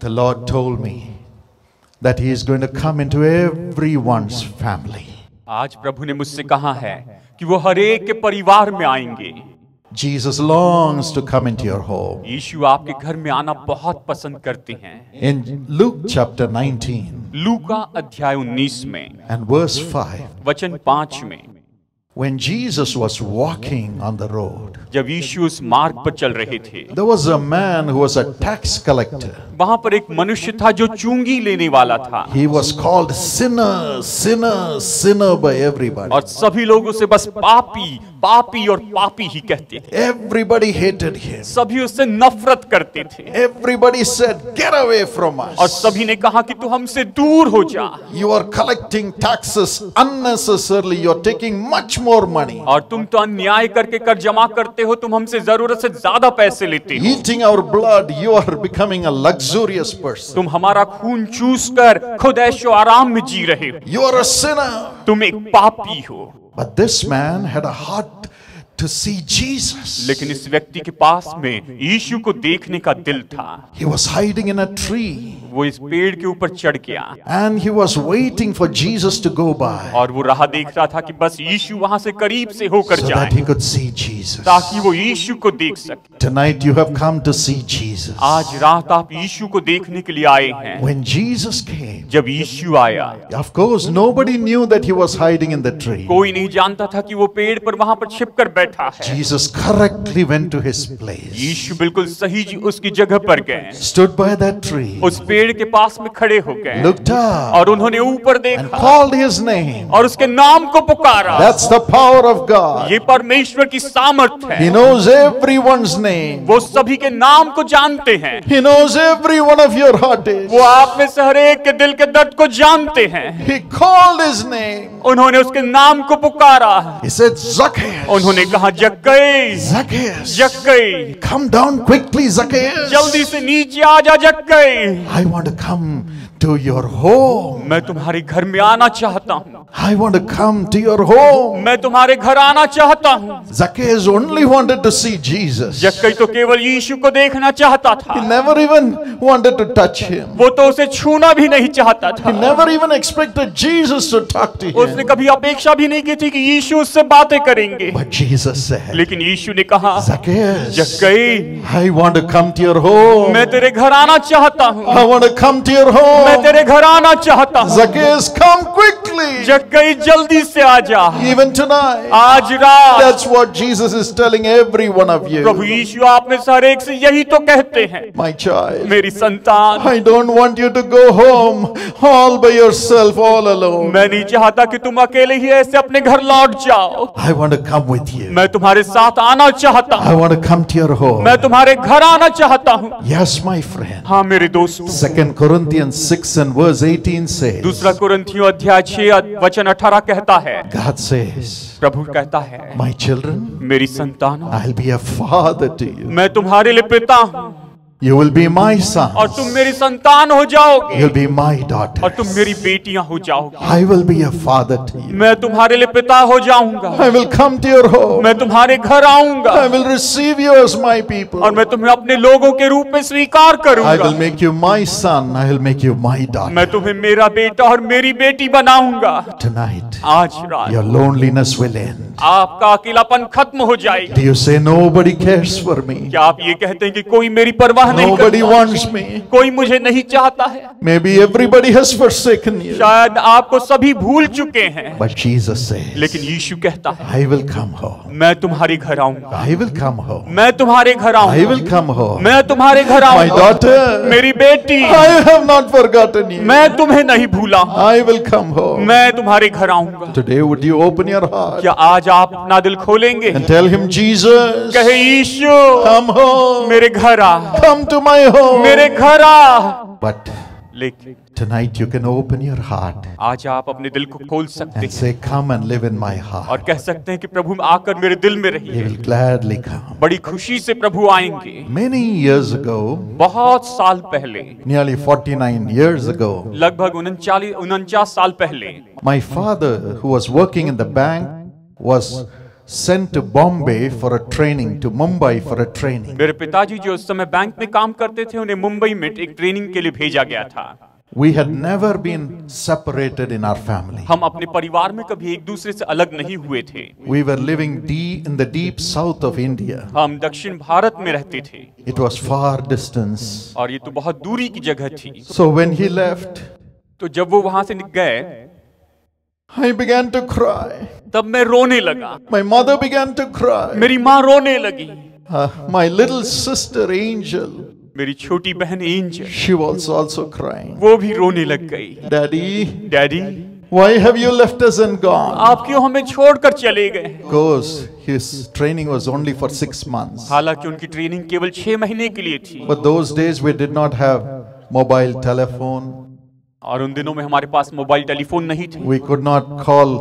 The Lord told me that He is going to come into everyone's family. आज प्रभु ने मुझसे कहा है कि वो हर एक के परिवार में आएंगे। Jesus longs to come into your home. यीशु आपके घर में आना बहुत पसंद करते हैं। In Luke chapter 19 लूका अध्याय 19 में and verse 5, वचन 5 में, when Jesus was walking on the road, जब यीशु उस मार्ग पर चल रहे थे, there was a man who was a tax collector. वहां पर एक मनुष्य था जो चुंगी लेने वाला था। He was called sinner, sinner, sinner by everybody. और सभी लोग उसे बस पापी, पापी और पापी ही कहते थे। Everybody hated him. सभी उससे नफरत करते थे। Everybody said, "Get away from us." और सभी ने कहा कि तू हमसे दूर हो जा। You are collecting taxes unnecessarily. You are taking much more money. और तुम तो अन्याय करके कर जमा करते हो, तुम हमसे जरूरत से ज्यादा पैसे लेते हो। Eating our blood, you are becoming a luxurious person. तुम हमारा खून चूस कर खुद ऐशो आराम में जी रहे हो। You are a sinner. तुम एक पापी हो। But this man had a heart to see Jesus. लेकिन इस व्यक्ति के पास में यीशु को देखने का दिल था। He was hiding in a tree. वो इस पेड़ के ऊपर चढ़ गया And he was waiting for Jesus to go by और वो राह देख रहा था कि बस यीशु वहां से करीब से होकर so जाए that he could see Jesus. ताकि वो यीशु को देख सके। Tonight you have come to see Jesus. आज रात आप यीशु को देखने के लिए आए हैं। When Jesus came, जब यीशु आया, of course nobody knew that he was hiding in the tree. कोई नहीं जानता था कि वो पेड़ पर वहां पर छिपकर बैठा है। Jesus correctly went to his place. यीशु बिल्कुल सही उसकी जगह पर गए, Stood by that tree. उस पेड़ के पास में खड़े हो गए Looked up और उन्होंने ऊपर and देखा called his name. और उसके नाम को पुकारा। That's the power of God. ये परमेश्वर की सामर्थ है। He knows everyone's name. वो सभी के नाम को जानते हैं। He knows every one of your heartaches. वो आप में से हर एक के दिल के दर्द को जानते हैं। He called his name. उन्होंने उसके नाम को पुकारा। He said, Zacchaeus. उन्होंने कहा जक्कई, Zacchaeus. जक्कई, Come down quickly, Zacchaeus. जल्दी से नीचे आ जा जक्कई। I want to come to your home. मैं तुम्हारे घर में आना चाहता हूँ। I want to come to your home. मैं तुम्हारे घर आना चाहता हूँ। Zacchaeus only wanted to see Jesus. जक्कई तो केवल यीशु को देखना चाहता था। He never even wanted to touch him. वो तो उसे छूना भी नहीं चाहता था। He never even expected Jesus to talk to उसने him. कभी अपेक्षा भी नहीं की थी कि यीशु उससे बातें करेंगे। But Jesus said, लेकिन यीशु ने कहा, Zacchaeus, जक्कई, I want to come to your home. मैं तेरे घर आना चाहता हूँ। I want to come to your मैं home. तेरे घर आना चाहता हूँ। Zacchaeus, come quickly. जक्कई जल्दी से आ जा। Even tonight. आज रात That's what Jesus is telling every one of Prabhu you. यीशु आप में से हर एक से यही तो कहते हैं, My child, मेरी संतान, I don't want you to go home all by yourself, all alone. मैं नहीं चाहता कि तुम अकेले ही ऐसे अपने घर लौट जाओ। I want to come with you. मैं तुम्हारे साथ आना चाहता हूँ। I want to come to your home. मैं तुम्हारे घर आना चाहता हूँ। Yes, my friend. हाँ मेरे दोस्तों, 2 Corinthians 6 and verse 18 says, दूसरा कुरिन्थियों अध्याय 6 वचन 18 कहता है, God says, प्रभु कहता है, my children, मेरी संतानों, I'll be a father to you. मैं तुम्हारे लिए पिता हूँ You will be my और तुम sons. मेरी संतान हो जाओगे You'll be my और तुम daughters. मेरी बेटियां हो जाओगे। I will be a father to you. मैं तुम्हारे लिए पिता हो जाऊंगा। I will come to your home. मैं तुम्हारे घर आऊंगा I will receive you as my people. और मैं तुम्हें अपने लोगों के रूप में स्वीकार I करूंगा। will make you my son. I will make you my daughter. मैं तुम्हें मेरा बेटा और मेरी बेटी बनाऊंगा। Tonight, आज रात your loneliness will end. आपका अकेलापन खत्म हो जाएगा। Do you say nobody cares for me? क्या आप ये कहते हैं कि कोई मेरी परवाह नहीं Nobody करता, wants me. कोई मुझे नहीं चाहता है? Maybe everybody has forsaken you. शायद आपको सभी भूल चुके हैं, But Jesus says, लेकिन यीशु कहता है, I will come home. मैं तुम्हारे घर आऊंगा। I will come home. मैं तुम्हारे घर I आऊंगा। will come home. मैं तुम्हारे घर My आऊंगा। daughter, मेरी बेटी, I have not forgotten you. मैं तुम्हें नहीं भूला हूं। I will come home. मैं तुम्हारे घर आऊंगा। Today, would you open your heart क्या आज आप अपना दिल खोलेंगे? and tell him, Jesus, कहे यीशु, come home. मेरे घर आ, Come to my home. मेरे घर आ। But लेकिन tonight you can open your heart आज आप अपने दिल को खोल सकते and हैं say, come and live in my और heart. कह सकते हैं कि प्रभु आकर मेरे दिल में He रहिए। will gladly come. बड़ी खुशी से प्रभु आएंगे। Many years ago, बहुत साल पहले, nearly 49 years ago, लगभग 39 साल पहले, my father, who was working in the bank, was sent to Bombay for a training, to Mumbai for a training. मेरे पिताजी जो उस समय बैंक में काम करते थे, उन्हें मुंबई में एक ट्रेनिंग के लिए भेजा गया था। We had never been separated in our family. हम अपने परिवार में कभी एक दूसरे से अलग नहीं हुए थे। We were living deep in the deep south of India. हम दक्षिण भारत में रहते थे। It was far distance. और ये तो बहुत दूरी की जगह थी। So when he left, तो जब वो वहां से गए, I began to cry. तब मैं रोने लगा। My mother began to cry. मेरी माँ रोने लगी। My little sister Angel, मेरी छोटी बहन angel, she was also crying. वो भी रोने लग गई। Daddy, daddy, why have you left us and gone? आप क्यों हमें छोड़कर चले गए? Because his training was only for 6 months. हालांकि उनकी ट्रेनिंग केवल 6 महीने के लिए थी। But those days we did not have mobile telephone. और उन दिनों में हमारे पास मोबाइल टेलीफोन नहीं थे। We could not call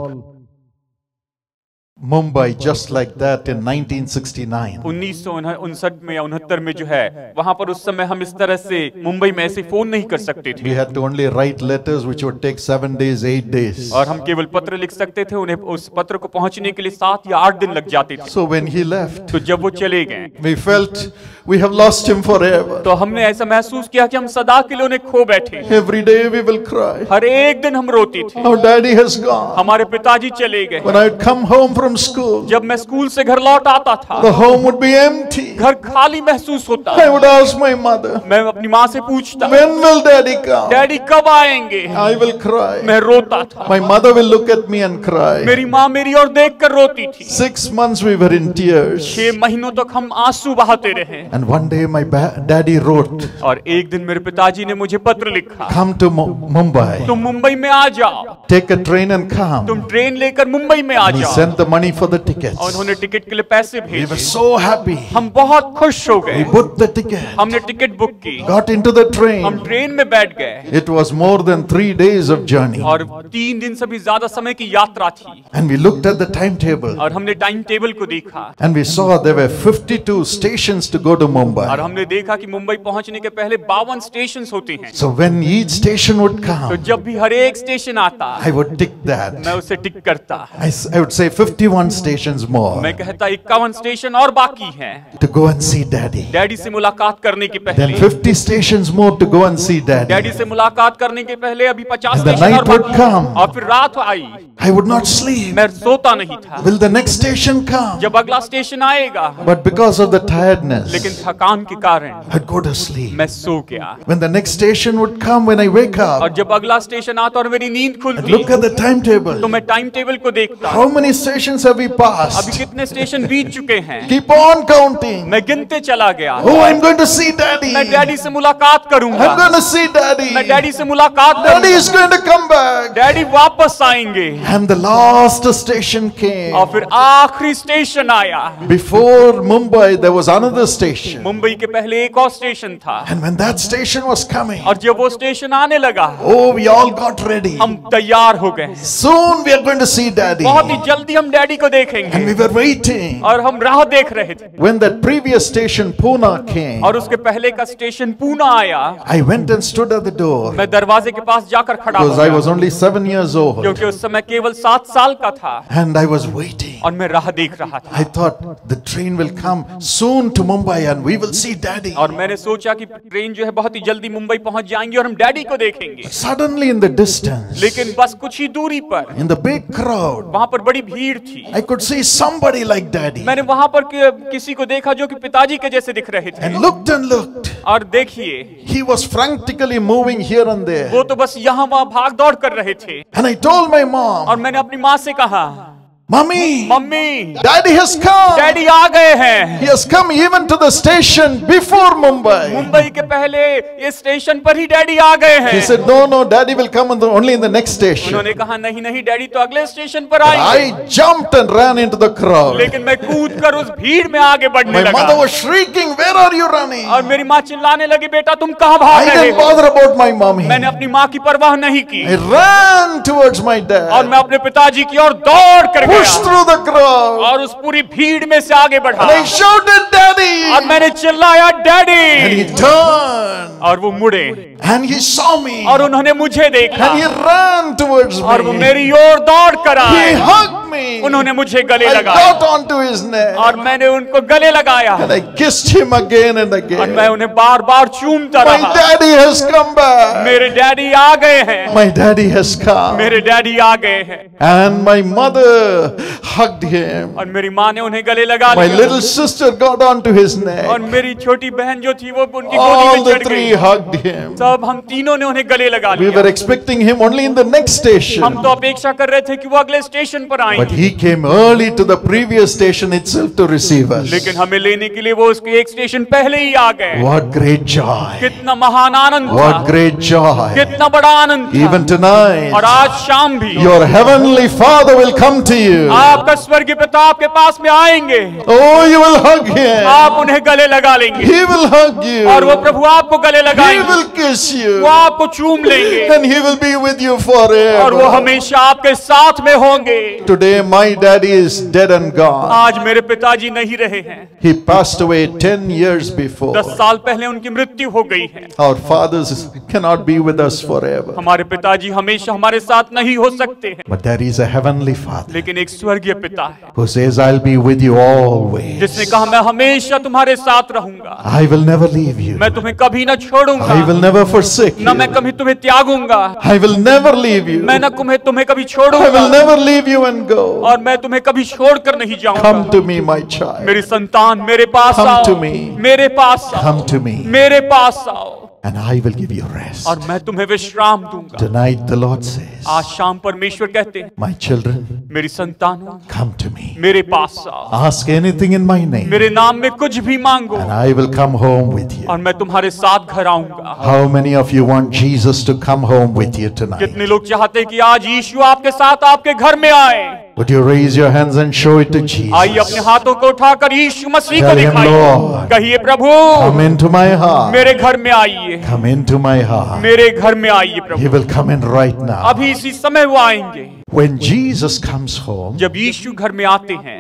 Mumbai just like that in 1969. 1959 में या 69 में जो है, वहां पर उस समय हम इस तरह से मुंबई में ऐसे फोन नहीं कर सकते थे। We had to only write letters which would take 7 days, 8 days. और हम केवल पत्र लिख सकते थे, उन्हें उस पत्र को पहुंचने के लिए 7 या 8 दिन लग जाते थे। So when he left, तो जब वो चले गए, we felt we have lost him forever. तो हमने ऐसा महसूस किया कि हम सदा के लिए उन्हें खो बैठे। Every day we will cry. हर एक दिन हम रोते थे। Our daddy has gone. हमारे पिताजी चले गए। When I would come home from school, जब मैं स्कूल से घर लौट आता था, the home would be empty. घर खाली महसूस होता। I would ask my mother, मैं अपनी माँ से पूछता, when will daddy come? Daddy कब आएंगे? I will cry. मैं रोता था। My mother will look at me and cry. मेरी माँ मेरी ओर देखकर रोती थी। 6 months we were in tears. 6 महीनों तक हम आंसू बहाते रहे। And one day my daddy wrote, और एक दिन मेरे पिताजी ने मुझे पत्र लिखा, come to Mumbai. तुम मुंबई में आ जाओ। Take a train and come. तुम ट्रेन लेकर मुंबई में आ And he जाओ। sent the money for the tickets. और उन्होंने टिकट के लिए पैसे We were भेजे। so happy. हम बहुत खुश हो We गए। booked the ticket. हमने टिकट बुक की, Got into the हम train. ट्रेन में बैठ गए। It was more than 3 days of journey. और 3 दिन से भी ज्यादा समय की यात्रा थी। And we looked at the timetable. और हमने टाइम टेबल को देखा। And we saw there were 52 stations to go to और Mumbai. हमने देखा कि मुंबई पहुंचने के पहले 52 स्टेशन होते हैं। So when each station would तो come, जब भी हर एक स्टेशन आता, I would tick that. मैं उसे टिक करता। I would say 51 stations more मैं कहता 51 स्टेशन और बाकी हैं to go and see daddy. Daddy से मुलाकात करने के Then पहले। 50 stations more to go and see daddy daddy. से मुलाकात करने के पहले अभी 50 And the स्टेशन और night would बाकी। come. और फिर रात आई, I would not sleep. मैं सोता नहीं था। Will the next station come? जब अगला स्टेशन आएगा, But because of the tiredness, लेकिन थकान के कारण I'd go to sleep. मैं सो गया। When the next station would come, when I wake और up, जब अगला स्टेशन आता और मेरी नींद I'd खुलती, look at the तो timetable. मैं टाइम टेबल को देखता, How many stations have we अभी passed? कितने स्टेशन बीत चुके हैं। Keep on counting. मैं गिनते चला गया। Oh, I'm going to see daddy. मैं डैडी से मुलाकात I'm करूंगा। going to see daddy. मैं डैडी से मुलाकात Daddy करूंगा। is going to come back. Daddy वापस आएंगे। And the last station came. और फिर आखिरी स्टेशन आया। Before Mumbai, there was another station. Mumbai के पहले एक और स्टेशन था। And when that station was coming, और जब वो स्टेशन आने लगा, oh, we all got ready. हम तैयार हो गए। Soon we are going to see daddy. बहुत ही जल्दी हम डैडी को And we देखेंगे। were waiting. और हम राह देख रहे थे। When that previous station, Pune, came, और उसके पहले का स्टेशन पूना आया। I went and stood at the door मैं दरवाजे के पास जाकर खड़ा हो because I गया, was only 7 years old. क्योंकि उस समय केवल 7 साल का था। And I was waiting. और मैं राह देख रहा था। I thought the train will come soon to Mumbai and we will see daddy. और मैंने सोचा कि ट्रेन जो है बहुत ही जल्दी मुंबई पहुंच जाएंगी और हम डैडी को देखेंगे। Suddenly in the distance, लेकिन बस कुछ ही दूरी पर, in the big crowd, वहां पर बड़ी भीड़ थी। I could see somebody like daddy. मैंने वहां पर किसी को देखा जो कि पिताजी के जैसे दिख रहे थे। And looked. और देखिए, He was frantically moving here and there. वो तो बस यहाँ वहाँ भाग दौड़ कर रहे थे। And I told my और mom, मैंने अपनी माँ से कहा, Mommy, mummy, daddy has come. Daddy आ गए हैं। He has come even to the station before Mumbai. Mumbai के पहले ये स्टेशन पर ही डैडी आ गए He हैं। said, no, daddy will come only in the next station. उन्होंने कहा नहीं नहीं डैडी तो अगले स्टेशन पर आएंगे। I jumped and ran into the crowd. लेकिन मैं कूद कर उस भीड़ में आगे बढ़ने My mother लगा। was shrieking, where are you running? और मेरी माँ चिल्लाने लगी, बेटा तुम कहाँ भाग I रहे didn't हो? bother about my mommy. मैंने अपनी माँ की परवाह नहीं की I ran towards my और dad. मैं अपने पिताजी की ओर दौड़ कर Pushed गया through the crowd. और उस पूरी भीड़ में से आगे बढ़ा। And I shouted, और daddy. मैंने चिल्लाया, And he डैडी। turned. और वो मुड़े and he saw me और उन्होंने मुझे देखा and he ran towards और वो me. मेरी ओर दौड़ कर He आए, hugged me. उन्होंने मुझे गले I लगाया got onto his neck और मैंने उनको गले लगाया and I kissed him again and और again. मैं उन्हें बार बार चूमता My रहा। daddy has come back. मेरे डैडी आ गए हैं, My daddy has come. मेरे डैडी आ गए हैं। And my mother hugged him. और मेरी माँ ने उन्हें गले लगा My लिया little sister got onto his और neck. मेरी छोटी बहन जो थी वो उनकी गोदी All में the चढ़ three गई। hugged him. सब हम तीनों ने उन्हें गले लगा We were लिया। expecting him only in the next station. हम तो अपेक्षा कर रहे थे कि वो अगले स्टेशन पर But आएंगे, he came early to the previous station itself to receive us. लेकिन हमें लेने के लिए वो उसके एक स्टेशन पहले ही आ गए। What great joy. कितना महान आनंद What था, great joy. कितना बड़ा आनंद था। Even tonight, और आज शाम भी your heavenly Father will come to you. आपका स्वर्गीय पिता आपके पास में आएंगे, Oh, you will hug him. आप उन्हें गले लगा लेंगे He will hug you. और वो प्रभु आपको गले He लगाएंगे, will kiss you. वो आपको चूम लेंगे And he will be with you और वो forever. हमेशा आपके साथ में होंगे। Today my daddy is dead and gone. आज मेरे पिताजी नहीं रहे हैं, He passed away 10 years before. 10 साल पहले उनकी मृत्यु हो गई है। Our fathers cannot be with us forever. हमारे पिताजी हमेशा हमारे साथ नहीं हो सकते हैं, But there is a heavenly Father लेकिन एक स्वर्गीय पिता है who says, I'll be with you always. जिसने कहा मैं हमेशा तुम्हारे साथ रहूंगा, I will never leave you. मैं तुम्हें कभी न छोड़ूंगा, I will never forsake न मैं you. कभी तुम्हें त्यागूंगा, I will never leave you. मैं न तुम्हें कभी I will छोड़ूंगा never leave you and go. और मैं तुम्हें कभी छोड़कर नहीं Come जाऊंगा। to me, my child. मेरी संतान मेरे पास Come आओ, to me. मेरे पास आओ, Come to me. मेरे पास आओ And I will give you rest. और मैं तुम्हें विश्राम दूंगा। Tonight the Lord says, आज शाम परमेश्वर कहते हैं, my children, मेरी संतानों come to me. मेरे पास आओ, Ask anything in my name मेरे नाम में कुछ भी मांगो and I will come home with you. और मैं तुम्हारे साथ घर आऊंगा। How many of you want Jesus to come home with you tonight? कितने लोग चाहते हैं कि आज यीशु आपके साथ आपके घर में आए? Would you raise your hands and show it to आइए अपने Jesus? हाथों को उठाकर यीशु मसीह को Tell him, दिखाइए, Lord, कहिए प्रभु come into my heart. मेरे घर में आइए, Come into my heart. मेरे घर में आइए He Prabhu. will come in right now. अभी इसी समय वो आएंगे। When Jesus comes home, जब यीशु घर में आते हैं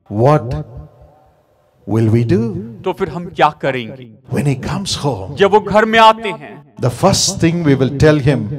what will we do? तो फिर हम क्या करेंगे? When he comes home, जब वो घर में आते हैं the first thing we will tell him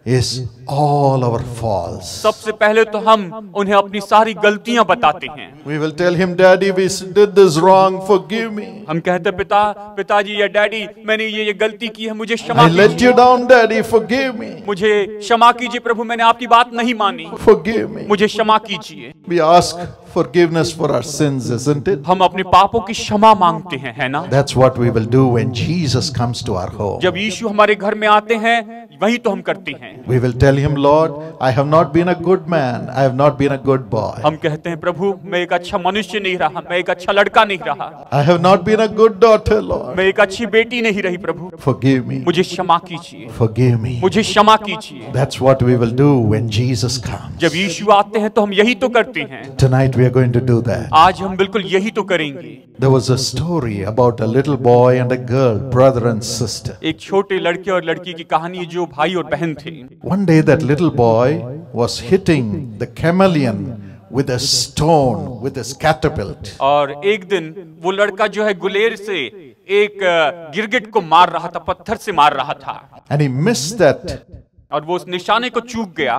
is all our faults. सबसे पहले तो हम उन्हें अपनी सारी गलतियां बताते हैं। We will tell him, Daddy, we did this wrong, forgive me. हम कहते पिताजी या डैडी मैंने ये गलती की है, मुझे क्षमा I let कीजिए, you down, Daddy, forgive me. मुझे क्षमा कीजिए प्रभु, मैंने आपकी बात नहीं मानी, Forgive me. मुझे क्षमा कीजिए। We ask forgiveness for our sins, isn't it? हम अपने पापों की क्षमा मांगते हैं, है ना? That's what we will do when Jesus comes to our home. जब यीशु हमारे घर में आते हैं वही तो हम करते हैं। We will tell him, Lord, I have not been a good man. I have not been a good boy. हम कहते हैं प्रभु मैं एक अच्छा मनुष्य नहीं रहा, मैं एक अच्छा लड़का नहीं रहा, I have not been a good daughter, Lord. मैं एक अच्छी बेटी नहीं रही प्रभु, Forgive me. मुझे क्षमा कीजिए, Forgive me. मुझे क्षमा कीजिए। That's what we will do when Jesus comes. जब यीशु आते हैं तो हम यही तो करते हैं। Tonight we are going to do that. आज हम बिल्कुल यही तो करेंगे। There was a story about a little boy and a girl, brother and sister. एक छोटे लड़के और लड़की की कहानी जो भाई और बहन थे। One day that little boy was hitting the chameleon with a stone, with his catapult. और एक दिन वो लड़का जो है गुलेर से एक गिरगिट को मार रहा था, पत्थर से मार रहा था And he missed that, और वो उस निशाने को चूक गया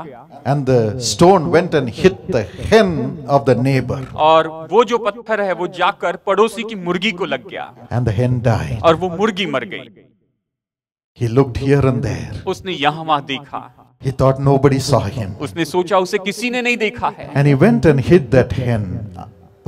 and the stone went and hit the hen of the neighbor, और वो जो पत्थर है वो जाकर पड़ोसी की मुर्गी को लग गया and the hen died. और वो मुर्गी मर गई। He looked here and there. उसने यहाँ वहां देखा, He thought nobody saw him. उसने सोचा उसे किसी ने नहीं देखा है, And he went and hid that hen,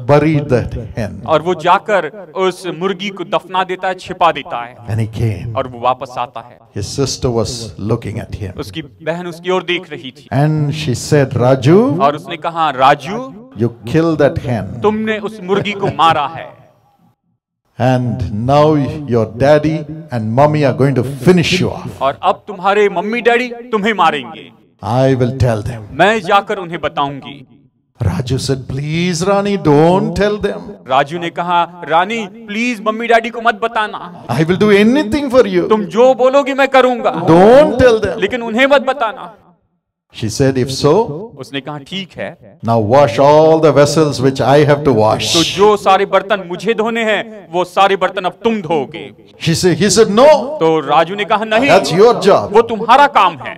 buried that hen. और वो जाकर उस मुर्गी को दफना देता है, छिपा देता है And he came. और वो वापस आता है। His sister was looking at him. उसकी बहन उसकी ओर देख रही थी And she said, Raju, और उसने कहा Raju you killed that hen. तुमने उस मुर्गी को मारा है And now your daddy and mommy are going to finish you off. और अब तुम्हारे मम्मी डैडी तुम्हें मारेंगे। I will tell them. मैं जाकर उन्हें बताऊंगी। Raju said, please Rani, don't tell them. Raju ने कहा रानी प्लीज मम्मी डैडी को मत बताना, I will do anything for you. तुम जो बोलोगी मैं करूंगा, Don't tell them. लेकिन उन्हें मत बताना। She said, if so, उसने कहा ठीक है, now wash all the vessels which I have to तो wash. जो सारे बर्तन मुझे धोने हैं वो सारे बर्तन अब तुम धोगे। He said, no, तो राजू ने कहा नहीं, that's your job. वो तुम्हारा काम है।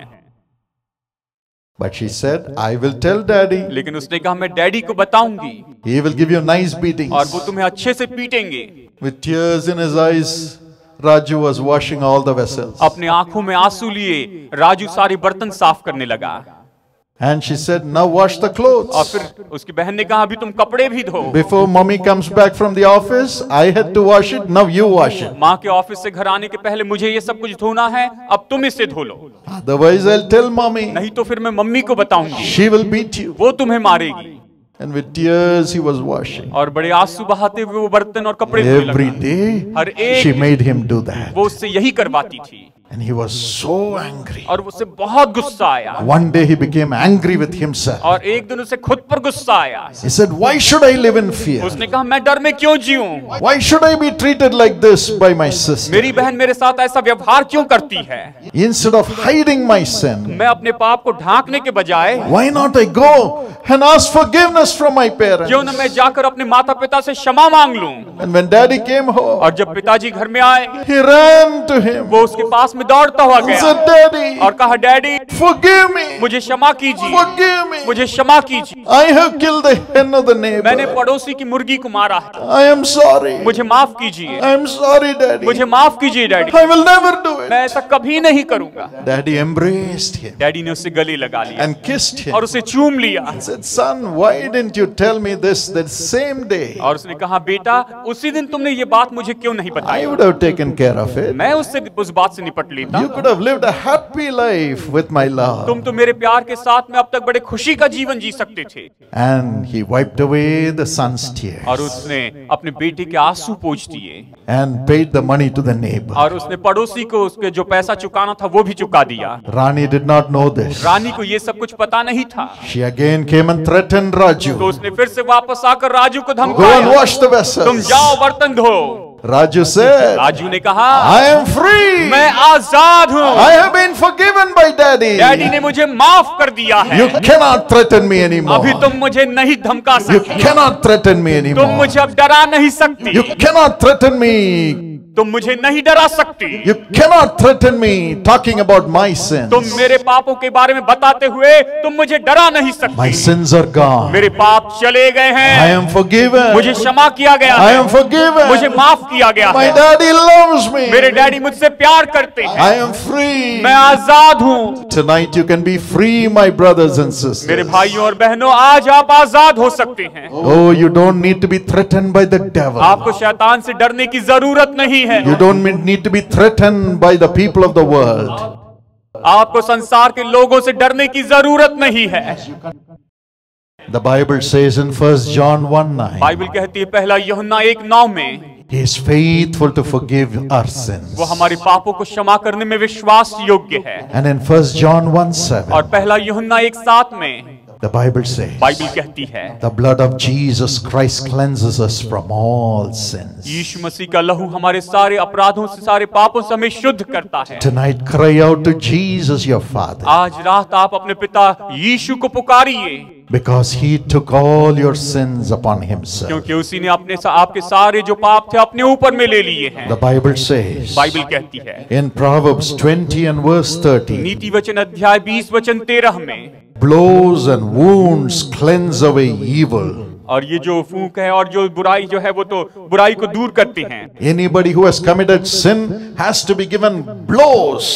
But she said, I will tell daddy. लेकिन उसने कहा मैं डैडी को बताऊंगी He will give you nice beatings. और वो तुम्हें अच्छे से पीटेंगे। With tears in his eyes, Raju was washing all the vessels. अपने आंखों में आंसू लिए राजू सारे बर्तन साफ करने लगा। And she said, now wash the और clothes. फिर उसकी बहन ने कहा अभी तुम कपड़े भी धो। Before mommy comes back from the office, I had to wash it. Now you wash it. माँ के ऑफिस से घर आने के पहले मुझे ये सब कुछ धोना है, अब तुम इसे धो लो, Otherwise, I'll tell mommy. नहीं तो फिर मैं मम्मी को बताऊंगी, She will beat you. वो तुम्हें मारेगी। And with tears, he was washing. और बड़े आंसू बहाते हुए वो बर्तन और कपड़े धोने Every लगा। day, हर एक she made him do that. वो उससे यही करवाती थी And he was so angry. और उससे बहुत गुस्सा आया। One day, he became angry with himself. और एक दिन उसे खुद पर गुस्सा आया। He said, why should I live in fear? उसने कहा मैं डर में क्यों जीऊं? Why should I be treated like this by my sister? मेरी बहन मेरे साथ ऐसा व्यवहार क्यों करती है? Instead of hiding my sin, मैं अपने पाप को ढांकने के बजाय why not I go and ask forgiveness from my parents? क्यों न मैं जाकर अपने माता पिता से क्षमा मांग लूं? And when daddy came home, और जब पिताजी घर में आए, he ran to him वो उसके पास में दौड़ता हुआ and गया said, Daddy, और कहा डैडी forgive me. मुझे क्षमा कीजिए, Forgive me. मुझे क्षमा कीजिए, I have killed the hen of the मैंने neighbor. पड़ोसी की मुर्गी को मारा है, I am sorry. मुझे माफ कीजिए, I am sorry, Daddy. मुझे माफ कीजिए daddy, I will never do it. मैं ऐसा कभी नहीं करूंगा। Daddy embraced him डैडी ने उससे गले लगा लिया and kissed him. और उसे चूम लिया Said, son, why didn't you tell me this that same day? और उसने कहा बेटा उसी दिन तुमने ये बात मुझे क्यों नहीं I बताई? would have taken care of it. मैं उससे उस बात से निपट लेता। You could have lived a happy life with my love. तुम तो मेरे प्यार के साथ में अब तक बड़े खुशी का जीवन जी सकते थे। And he wiped away the son's और tears उसने अपने बेटे के आंसू पोंछ दिए and paid the money to the neighbor. और उसने पड़ोसी को उसके जो पैसा चुकाना था वो भी चुका दिया। Rani did not know this. रानी को ये सब कुछ पता नहीं था, She again came and threatened तो Raju. उसने फिर से वापस आकर राजू को Go and धमकाया, wash the तुम vessels. जाओ बर्तन धो। Raju said, राजू ने कहा I am free. मैं आजाद हूँ, I have been forgiven by daddy. Daddy ने मुझे माफ कर दिया है, You cannot threaten me anymore. अभी तुम मुझे नहीं धमका You सकती, cannot threaten me तुम anymore. मुझे अब डरा नहीं सकती, You cannot threaten me. तुम मुझे नहीं डरा सकती, You cannot threaten me talking about my sins. तुम मेरे पापों के बारे में बताते हुए तुम मुझे डरा नहीं My सकती। sins are gone. मेरे पाप चले गए I हैं, am forgiven. मुझे क्षमा किया गया I है, am forgiven. मुझे माफ किया गया My है, daddy loves me. मेरे डैडी मुझसे प्यार करते हैं, I am free. मैं आजाद हूँ। Tonight you can be free, my brothers and मेरे sisters. भाइयों और बहनों आज आप आजाद हो सकते हैं। Oh, you don't need to be threatened by the devil. आपको शैतान से डरने की जरूरत नहीं है, You don't need to be threatened by the people of the world. आपको संसार के लोगों से डरने की जरूरत नहीं है। The Bible says in 1 John 1:9, Bible कहती है पहला यूहन्ना 1:9 में He is faithful to forgive our sins. वो हमारे पापों को क्षमा करने में विश्वास योग्य है। And in 1 John 1:7, और पहला यूहन्ना 1:7 में the Bible says, बाइबल कहती है the blood of Jesus Christ cleanses us from all sins. यीशु मसीह का लहू हमारे सारे अपराधों से सारे पापों से हमें शुद्ध करता है। Tonight cry out to Jesus your Father, आज रात आप अपने पिता यीशु को पुकारिए, because He took all your sins upon Himself. क्योंकि उसी ने आपके सारे जो पाप थे अपने ऊपर में ले लिए हैं। The Bible says बाइबल कहती है in Proverbs 20 and verse 30, नीति वचन अध्याय 20 वचन 13 में, blows and wounds cleanse away evil. और ये जो फूंक है और जो बुराई जो है वो तो बुराई को दूर करते हैं। Anybody who has committed sin has to be given blows.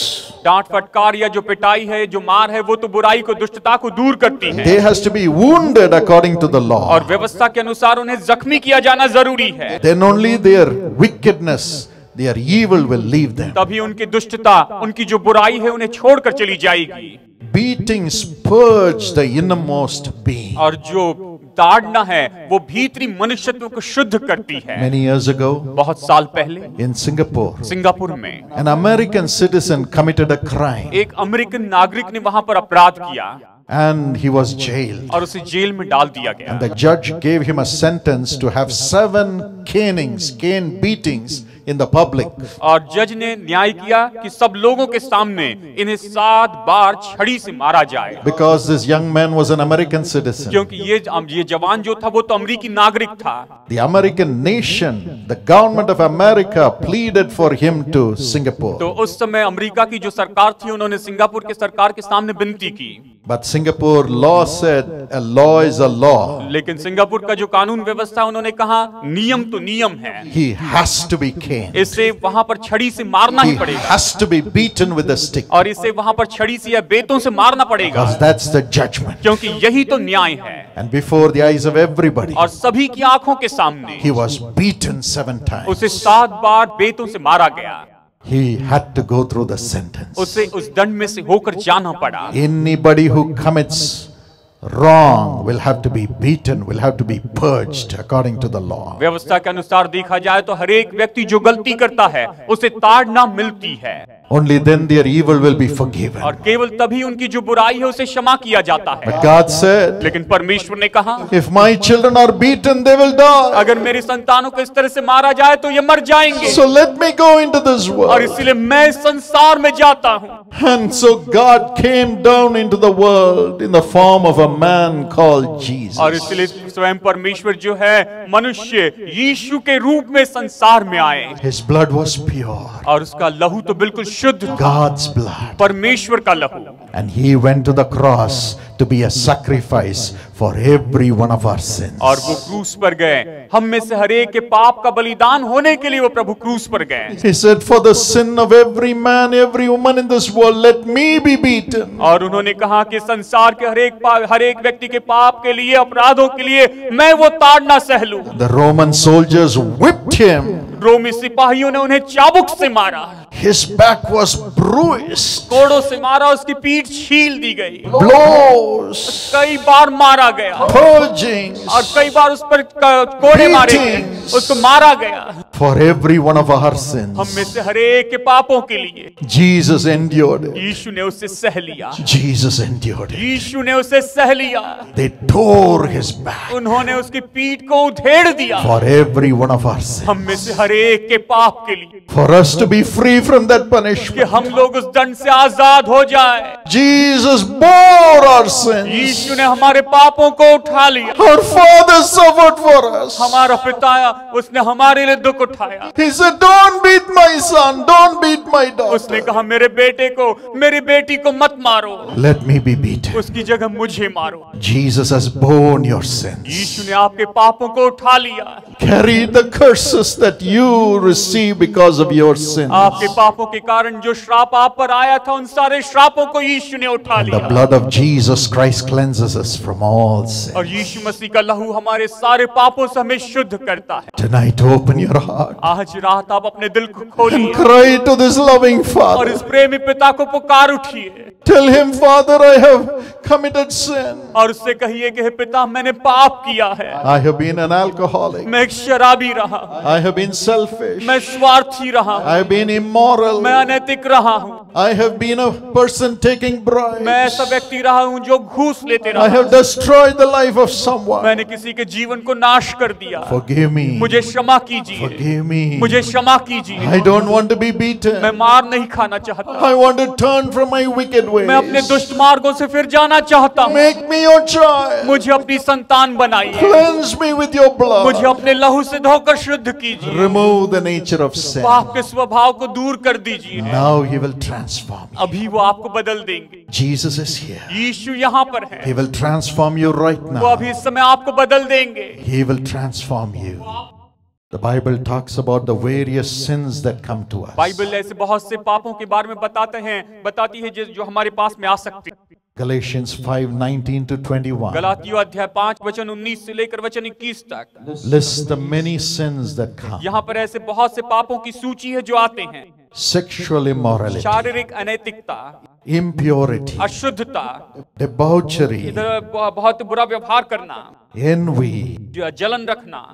डांट फटकार या जो पिटाई है जो मार है वो तो बुराई को दुष्टता को दूर करती है, They has to be wounded according to the law. और व्यवस्था के अनुसार उन्हें जख्मी किया जाना जरूरी है। Then only their wickedness, their evil will leave them. तभी उनकी दुष्टता, उनकी जो बुराई है उन्हें छोड़कर चली जाएगी। Beatings purge the innermost being. और जो ताड़ना है वो भीतरी मनुष्यत्व को शुद्ध करती है। Many years ago बहुत साल पहले in Singapore, सिंगापुर में an American citizen committed a crime एक अमेरिकन नागरिक ने वहां पर अपराध किया and he was jailed. और उसे जेल में डाल दिया गया। The judge gave him a sentence to have 7 cane beatings in the public. और जज ने न्याय किया कि सब लोगों के सामने इन्हें 7 बार छड़ी से मारा जाए, Because this young man was an American citizen. क्योंकि ये जवान जो था वो तो अमेरिकी नागरिक था। The American nation, the government of America pleaded for him to Singapore. तो उस समय अमेरिका की जो सरकार थी उन्होंने सिंगापुर के सरकार के सामने विनती की, But Singapore law said a law is a law. लेकिन सिंगापुर का जो कानून व्यवस्था उन्होंने कहा नियम तो नियम है, He has to be caned. इसे वहां पर छड़ी से मारना He ही पड़ेगा, has to be beaten with a stick. और इसे वहां पर छड़ी से या बेतों से मारना पड़ेगा, Because that's the judgment. क्योंकि यही तो न्याय है। And before the eyes of everybody, और सभी की आंखों के सामने he was beaten 7 times. उसे 7 बार बेतों से मारा गया, He had to go through the sentence. उसे उस दंड में से होकर जाना पड़ा। Anybody who commits wrong will have to be beaten, will have to be purged according to the law. व्यवस्था के अनुसार देखा जाए तो हर एक व्यक्ति जो गलती करता है उसे ताड़ना मिलती है, Only then their evil will be forgiven. और केवल तभी उनकी जो बुराई है उसे क्षमा किया जाता है। But God said, लेकिन परमेश्वर ने कहा, if my children are beaten, they will die. अगर मेरी संतानों को इस तरह से मारा जाए तो ये मर जाएंगे, So let me go into this और world. इसलिए मैं इस संसार में जाता हूँ। And so God came down into the world in the form of a man called और Jesus. इसलिए स्वयं परमेश्वर जो है मनुष्य यीशु के रूप में संसार में आए, His blood was pure, और उसका लहू तो बिल्कुल शुद्ध था, God's blood. परमेश्वर का लहू। And He went to the cross to be a sacrifice for every one of our sins. और वो क्रूस पर गए, हम में से हर एक के पाप का बलिदान होने के लिए वो प्रभु क्रूस पर गए। He said, for the sin of every man, every woman in this world, let me be beaten. और उन्होंने कहा कि संसार के हर एक व्यक्ति के पाप के लिए, अपराधों के लिए मैं वो ताड़ना सह लूं। The Roman soldiers whipped him. रोमी सिपाहियों ने उन्हें चाबुक से मारा, His back was bruised. कोड़ों से मारा, उसकी पीठ छील दी गई, Blows, कई बार मारा गया, purgings, और कई बार उस पर कोड़े मारे गए, उसको मारा गया। for every one of our हम में sins. से हर एक के पापों के लिए Jesus endured it. यीशु ने उसे सह लिया, Jesus endured it. यीशु ने उसे सह लिया। They tore his back उन्होंने उसकी पीठ को उधेड़ दिया, for every one of our sins. हम में से हर एक के पाप के लिए, For us to be free from that कि punishment. हम लोग उस दंड से आजाद हो जाए। Jesus bore our sins. यीशु ने हमारे पापों को उठा लिया, Our Father suffered for us. हमारा पिता उसने हमारे लिए दुख उठाया। He said, don't beat my son, don't beat my उसने daughter. कहा मेरे बेटे को, मेरी बेटी को मत मारो, Let me be beaten. उसकी जगह मुझे मारो। Jesus has borne your sins. यीशु ने आपके पापों को उठा लिया, Carry the curses that you receive because of your sins. आपके पापों के कारण जो श्राप आप पर आया था उन सारे श्रापों को यीशु ने उठा The लिया, blood of Jesus Christ cleanses us from all sin. और यीशु मसीह का लहू हमारे सारे पापों से हमें शुद्ध करता है। Tonight open your heart आज रात आप अपने दिल को and खोलिए cry to this loving और इस Father. प्रेमी पिता को पुकार उठिए, Tell him, Father, I have committed sin. और उससे कहिए कि हे पिता मैंने पाप किया है, I have been an alcoholic. मैं एक शराबी रहा, I have been selfish. मैं स्वार्थी रहा, I have been immoral. मैं अनैतिक रहा हूँ, I have been a person taking मैं ऐसा bribes. व्यक्ति रहा हूँ जो घूस लेते I रहा, have destroyed the life of someone. मैंने किसी के जीवन को नाश कर दिया, Forgive me. मुझे क्षमा कीजिए, Forgive me. मुझे क्षमा कीजिए, I don't want to be मैं beaten. मार नहीं खाना चाहता, I want to turn from my wicked मैं अपने ways. दुष्ट मार्गों से फिर जाना चाहता हूँ, Make me your child. मुझे अपनी संतान बनाइए, Cleanse me with your मुझे blood. अपने लहू से धोकर शुद्ध कीजिए, Remove the nature of sin. पाप के स्वभाव को दूर कर दीजिए, Now he will transform you. अभी वो आपको बदल देंगे। Jesus is here. यीशु यहाँ पर है, He will transform you right वो now. अभी इस समय आपको बदल देंगे। He will transform you. The Bible talks about the various sins that come to us. Bible ऐसे बहुत से पापों के बारे में बताती है जो हमारे पास में आ सकते हैं। Galatians 5:19 to 21 गलातियों अध्याय 5 वचन 19 से लेकर वचन 21 तक lists the many sins that come. यहाँ पर ऐसे बहुत से पापों की सूची है जो आते हैं। Sexual immorality, शारीरिक अनैतिकता, impurity, अशुद्धता, debauchery, इधर बहुत बुरा व्यवहार करना, envy, जलन रखना,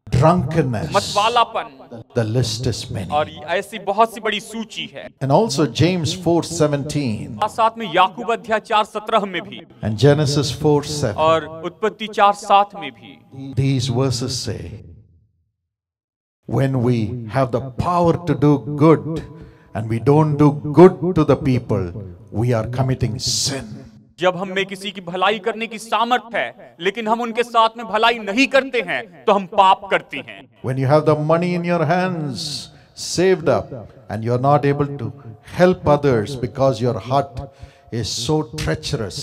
drunkenness. मतवालापन, The list is many. और ऐसी बहुत सी बड़ी सूची है। And also James 4:17 साथ में याकूब अध्याय 4:17 में भी and Genesis 4:7. और उत्पत्ति 4:7 में भी These verses say, When we have the power to do good and we don't do good to the people, we are committing sin. जब हम में किसी की भलाई करने की सामर्थ है लेकिन हम उनके साथ में भलाई नहीं करते हैं तो हम पाप करते हैं। When you have the money in your hands saved up and you are not able to help others because your heart is so treacherous,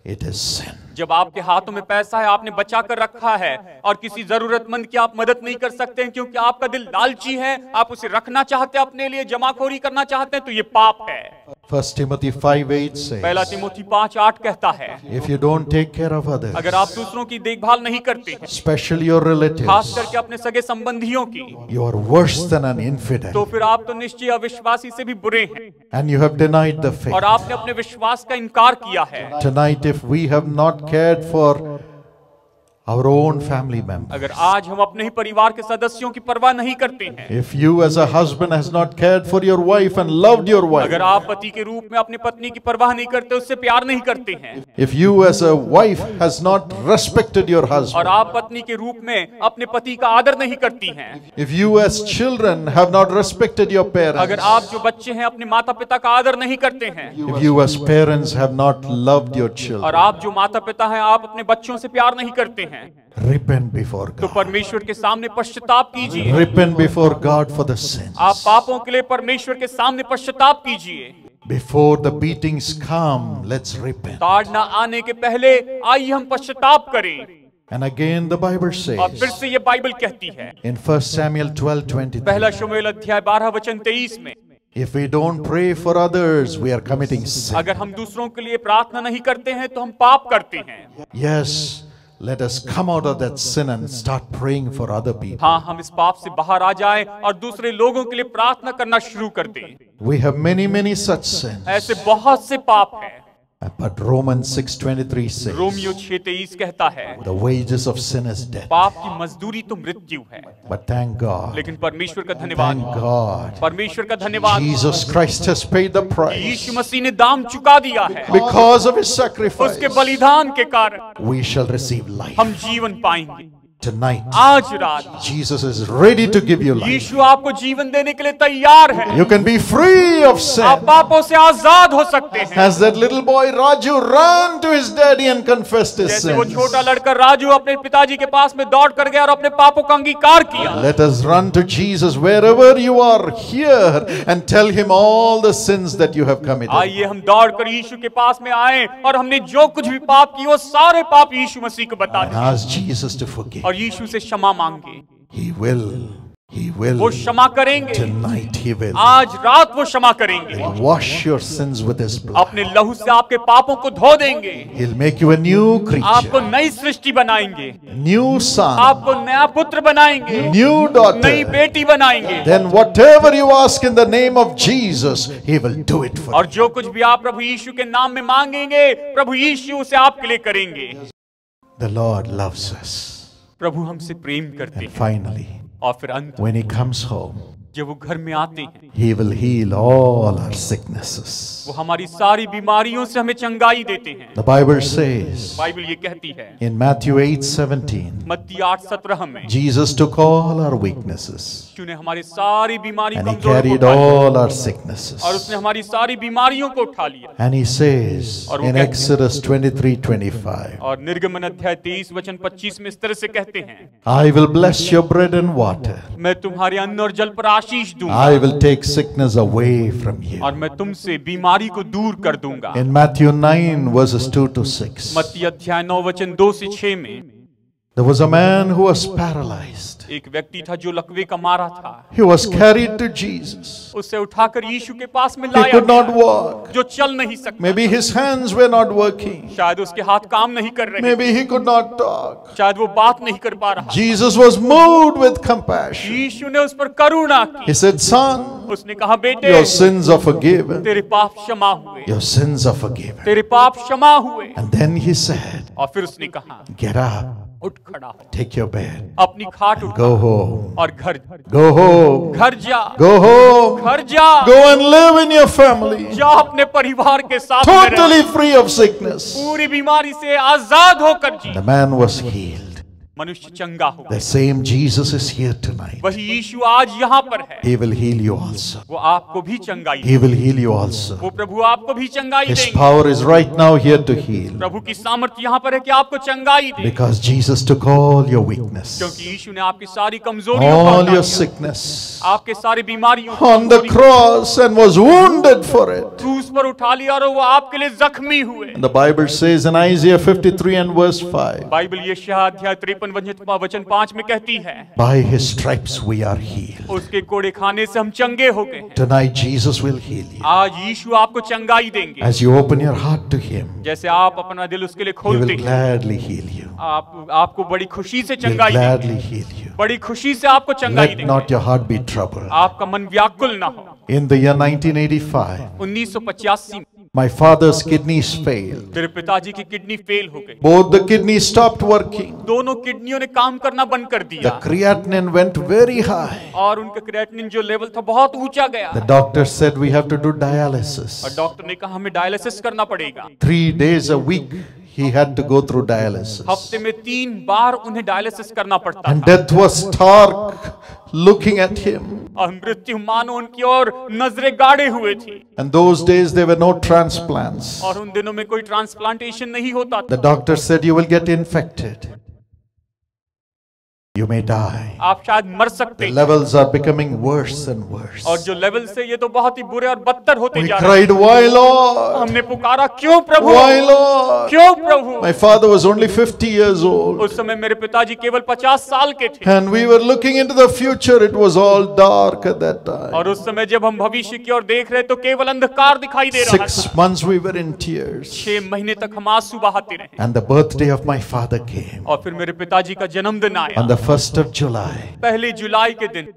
it is sin. जब आपके हाथों में पैसा है, आपने बचा कर रखा है और किसी जरूरतमंद की आप मदद नहीं कर सकते हैं क्योंकि आपका दिल लालची है, आप उसे रखना चाहते हैं अपने लिए, जमाखोरी करना चाहते हैं, तो ये पाप है। 1 Timothy 5:8 says, पहला तिमोथी 5:8 कहता है, if you don't take care of others, अगर आप दूसरों की देखभाल नहीं करते हैं, especially your खास relatives, करके अपने सगे संबंधियों की, you are worse than an infidel. तो फिर आप तो निश्चय अविश्वासी से भी बुरे हैं And you have denied the faith. और आपने अपने विश्वास का इनकार किया है। Tonight, if we have not cared for our own family members, अगर आज हम अपने ही परिवार के सदस्यों की परवाह नहीं करते हैं, if you as a husband has not cared for your wife and loved your wife, अगर आप पति के रूप में अपनी पत्नी की परवाह नहीं करते, उससे प्यार नहीं करते हैं, if you as a wife has not respected your और husband, आप पत्नी के रूप में अपने पति का आदर नहीं करती हैं, if you as children have not respected your अगर parents, आप जो बच्चे हैं अपने माता पिता का आदर नहीं करते हैं, if you as parents have not loved your और children, आप जो माता पिता हैं आप अपने बच्चों से प्यार नहीं करते हैं, repent before तो God. परमेश्वर के सामने पश्चाताप कीजिए। Repent before God for the sins. आप पापों के लिए परमेश्वर के सामने पश्चाताप कीजिए। Before the beatings come, let's repent. ताड़ना आने के पहले आइए हम पश्चाताप करें। And again the Bible और फिर says से ये बाइबल कहती है, in 1 Samuel 12:23, पहला शमूएल अध्याय 12:23 में, if we don't pray for others, we are committing sin. अगर हम दूसरों के लिए प्रार्थना नहीं करते हैं तो हम पाप करते हैं। Yes, let us come out of that sin and start praying for other people. हाँ, हम इस पाप से बाहर आ जाएं और दूसरे लोगों के लिए प्रार्थना करना शुरू कर दें। We have many such sins. ऐसे बहुत से पाप हैं। But Romans 6:23 says, रोमियो 6:23 कहता है, the wages of sin is death. पाप की मजदूरी तो मृत्यु है, But thank God, लेकिन परमेश्वर का धन्यवाद, thank God, परमेश्वर का धन्यवाद, Jesus Christ has paid the price. यीशु मसीह ने दाम चुका दिया है। Because of his sacrifice, उसके बलिदान के कारण we shall receive life. हम जीवन पाएंगे। Tonight, आज रात Jesus is ready to give you life. यीशु आपको जीवन देने के लिए तैयार है। You can be free of आप sin. पापों से आजाद हो सकते हैं। As that little boy Raju ran to his daddy and confessed his जैसे वो sins. छोटा लड़का राजू अपने पिताजी के पास में दौड़ कर गया और अपने पापों का अंगीकार किया। Let us run to Jesus wherever you are here and tell him all the sins that you have committed. आइए हम दौड़ कर यीशु के पास में आए और हमने जो कुछ भी पाप किए वो सारे पाप यीशु मसीह को बता And दें ask Jesus to forgive. और यीशु से क्षमा मांगे। He will. He will. वो क्षमा करेंगे। Tonight he will. आज रात वो क्षमा करेंगे। Wash your sins with his blood. अपने लहू से आपके पापों को धो देंगे। He'll make you a new आपको creature. नई सृष्टि बनाएंगे। New son. आपको नया पुत्र बनाएंगे। New नई daughter. बेटी बनाएंगे। Then whatever you ask in the name of Jesus, he will do it for और you. जो कुछ भी आप प्रभु यीशु के नाम में मांगेंगे प्रभु यीशु उसे आपके लिए करेंगे। The Lord loves us. प्रभु हमसे प्रेम करते And हैं finally, और फिर अंत when he comes home, जब वो घर में आते हैं he will heal all our sicknesses. वो हमारी सारी बीमारियों से हमें चंगाई देते हैं। The Bible says बाइबल ये कहती है in Matthew 8:17, मत्ती 8:17 में Jesus took all our weaknesses यीशु ने हमारी सारी बीमारी and he कमजोरियों को carried उठा लिया all our sicknesses. और उसने हमारी सारी बीमारियों को उठा लिया। And he says और वो in कहते हैं- Exodus 23:25, और निर्गमन अध्याय 23:25 में इस तरह से कहते हैं, I will bless your bread and water. मैं तुम्हारे अन्न और जल पर आशीष दूंगा I will take sickness away from you. और मैं तुमसे बीमारी को दूर कर दूंगा। In Matthew 9:2-6, मत्ती अध्याय 9:2-6 में there was a man who was paralyzed. एक व्यक्ति था जो लकवे का मारा था। He was carried to Jesus. उसे उठाकर यीशु के पास में He लाया could not गया, walk. जो चल नहीं सकता। Maybe his hands were not working. शायद उसके हाथ काम नहीं कर रहे, Maybe he could not talk. शायद वो बात नहीं कर पा रहा। Jesus was moved with compassion. यीशु ने उस पर करुणा की। He said, Son, उसने कहा, बेटे your sins are forgiven. तेरे पाप क्षमा हुए, Your sins are forgiven. तेरे पाप क्षमा हुए। And then he said, और फिर उसने कहा, Get up, उठ खड़ा हो, take your bed, अपनी खाट उठा go home. और घर Go home. घर जा, Go home. घर जा, Go and live in your family. जा अपने परिवार के साथ में रह। Totally free of sickness. पूरी बीमारी से आजाद होकर जी। The man was healed. मनुष्य चंगा हो। The same Jesus is here tonight. वही यीशु आज यहाँ पर है। He will heal you also. वो आपको भी चंगाई He will heal you also. वो प्रभु आपको भी चंगाई His देंगे। power is right now here to heal. प्रभु की सामर्थ्य यहाँ पर है कि आपको चंगाई दे। Because Jesus took all your weakness, क्योंकि यीशु ने आपकी सारी कमजोरियों को all हटा your दिया, sickness आपके सारी बीमारियों को on the cross and was wounded for it. क्रूस पर उठा लिया और वो आपके लिए जख्मी हुए। And the Bible says in Isaiah 53 and verse 5, Bible यशायाह अध्याय 53 वचन 5 में कहती है, by his stripes we are healed. उसके कोड़े खाने से हम चंगे हो गए हैं। Tonight Jesus will heal you. आज यीशु आपको चंगाई देंगे। As you open your heart to him, जैसे आप अपना दिल उसके लिए he खोलते will हैं, gladly heal you. आपको बड़ी खुशी से He will चंगाई देंगे। gladly heal you. बड़ी खुशी से आपको चंगाई Let देंगे। not your heart be troubled. आपका मन व्याकुल ना हो। In the year 1985, 1985 में my father's kidneys failed. मेरे पिताजी की किडनी फेल हो गई। Both the kidneys stopped working. दोनों किडनियों ने काम करना बंद कर The दिया creatinine went very high. और उनका क्रिएटिनिन जो लेवल था बहुत ऊंचा गया। The doctor said we have to do dialysis. और डॉक्टर ने कहा हमें डायलिसिस करना पड़ेगा। 3 days a week he had to go through dialysis. हफ्ते में 3 बार उन्हें डायलिसिस करना पड़ता And था। death was stark looking at him. और मृत्यु मानो उनकी ओर नजरें गाड़े हुए थी। And those days there were no transplants. और उन दिनों में कोई ट्रांसप्लांटेशन नहीं होता था। The doctor said you will get infected. You may die. आप शायद मर सकते The हैं। levels are becoming worse and worse. और जो लेवल से ये तो बहुत ही बुरे और बदतर होते We जा रहे हैं। cried, why Lord? हमने पुकारा क्यों प्रभु, Why Lord? क्यों प्रभु। My father was only 50 years old. उस समय मेरे पिताजी केवल 50 साल के थे। And we were looking into the future. It was all dark at that time. और उस समय जब हम भविष्य की ओर देख रहे तो केवल अंधकार दिखाई दे रहा 6 था। months we were in tears. 6 महीने तक हम आंसू बहाते रहे। And the birthday of my father came और फिर मेरे पिताजी का जन्मदिन आया। on the 1st of July. 1 जुलाई के दिन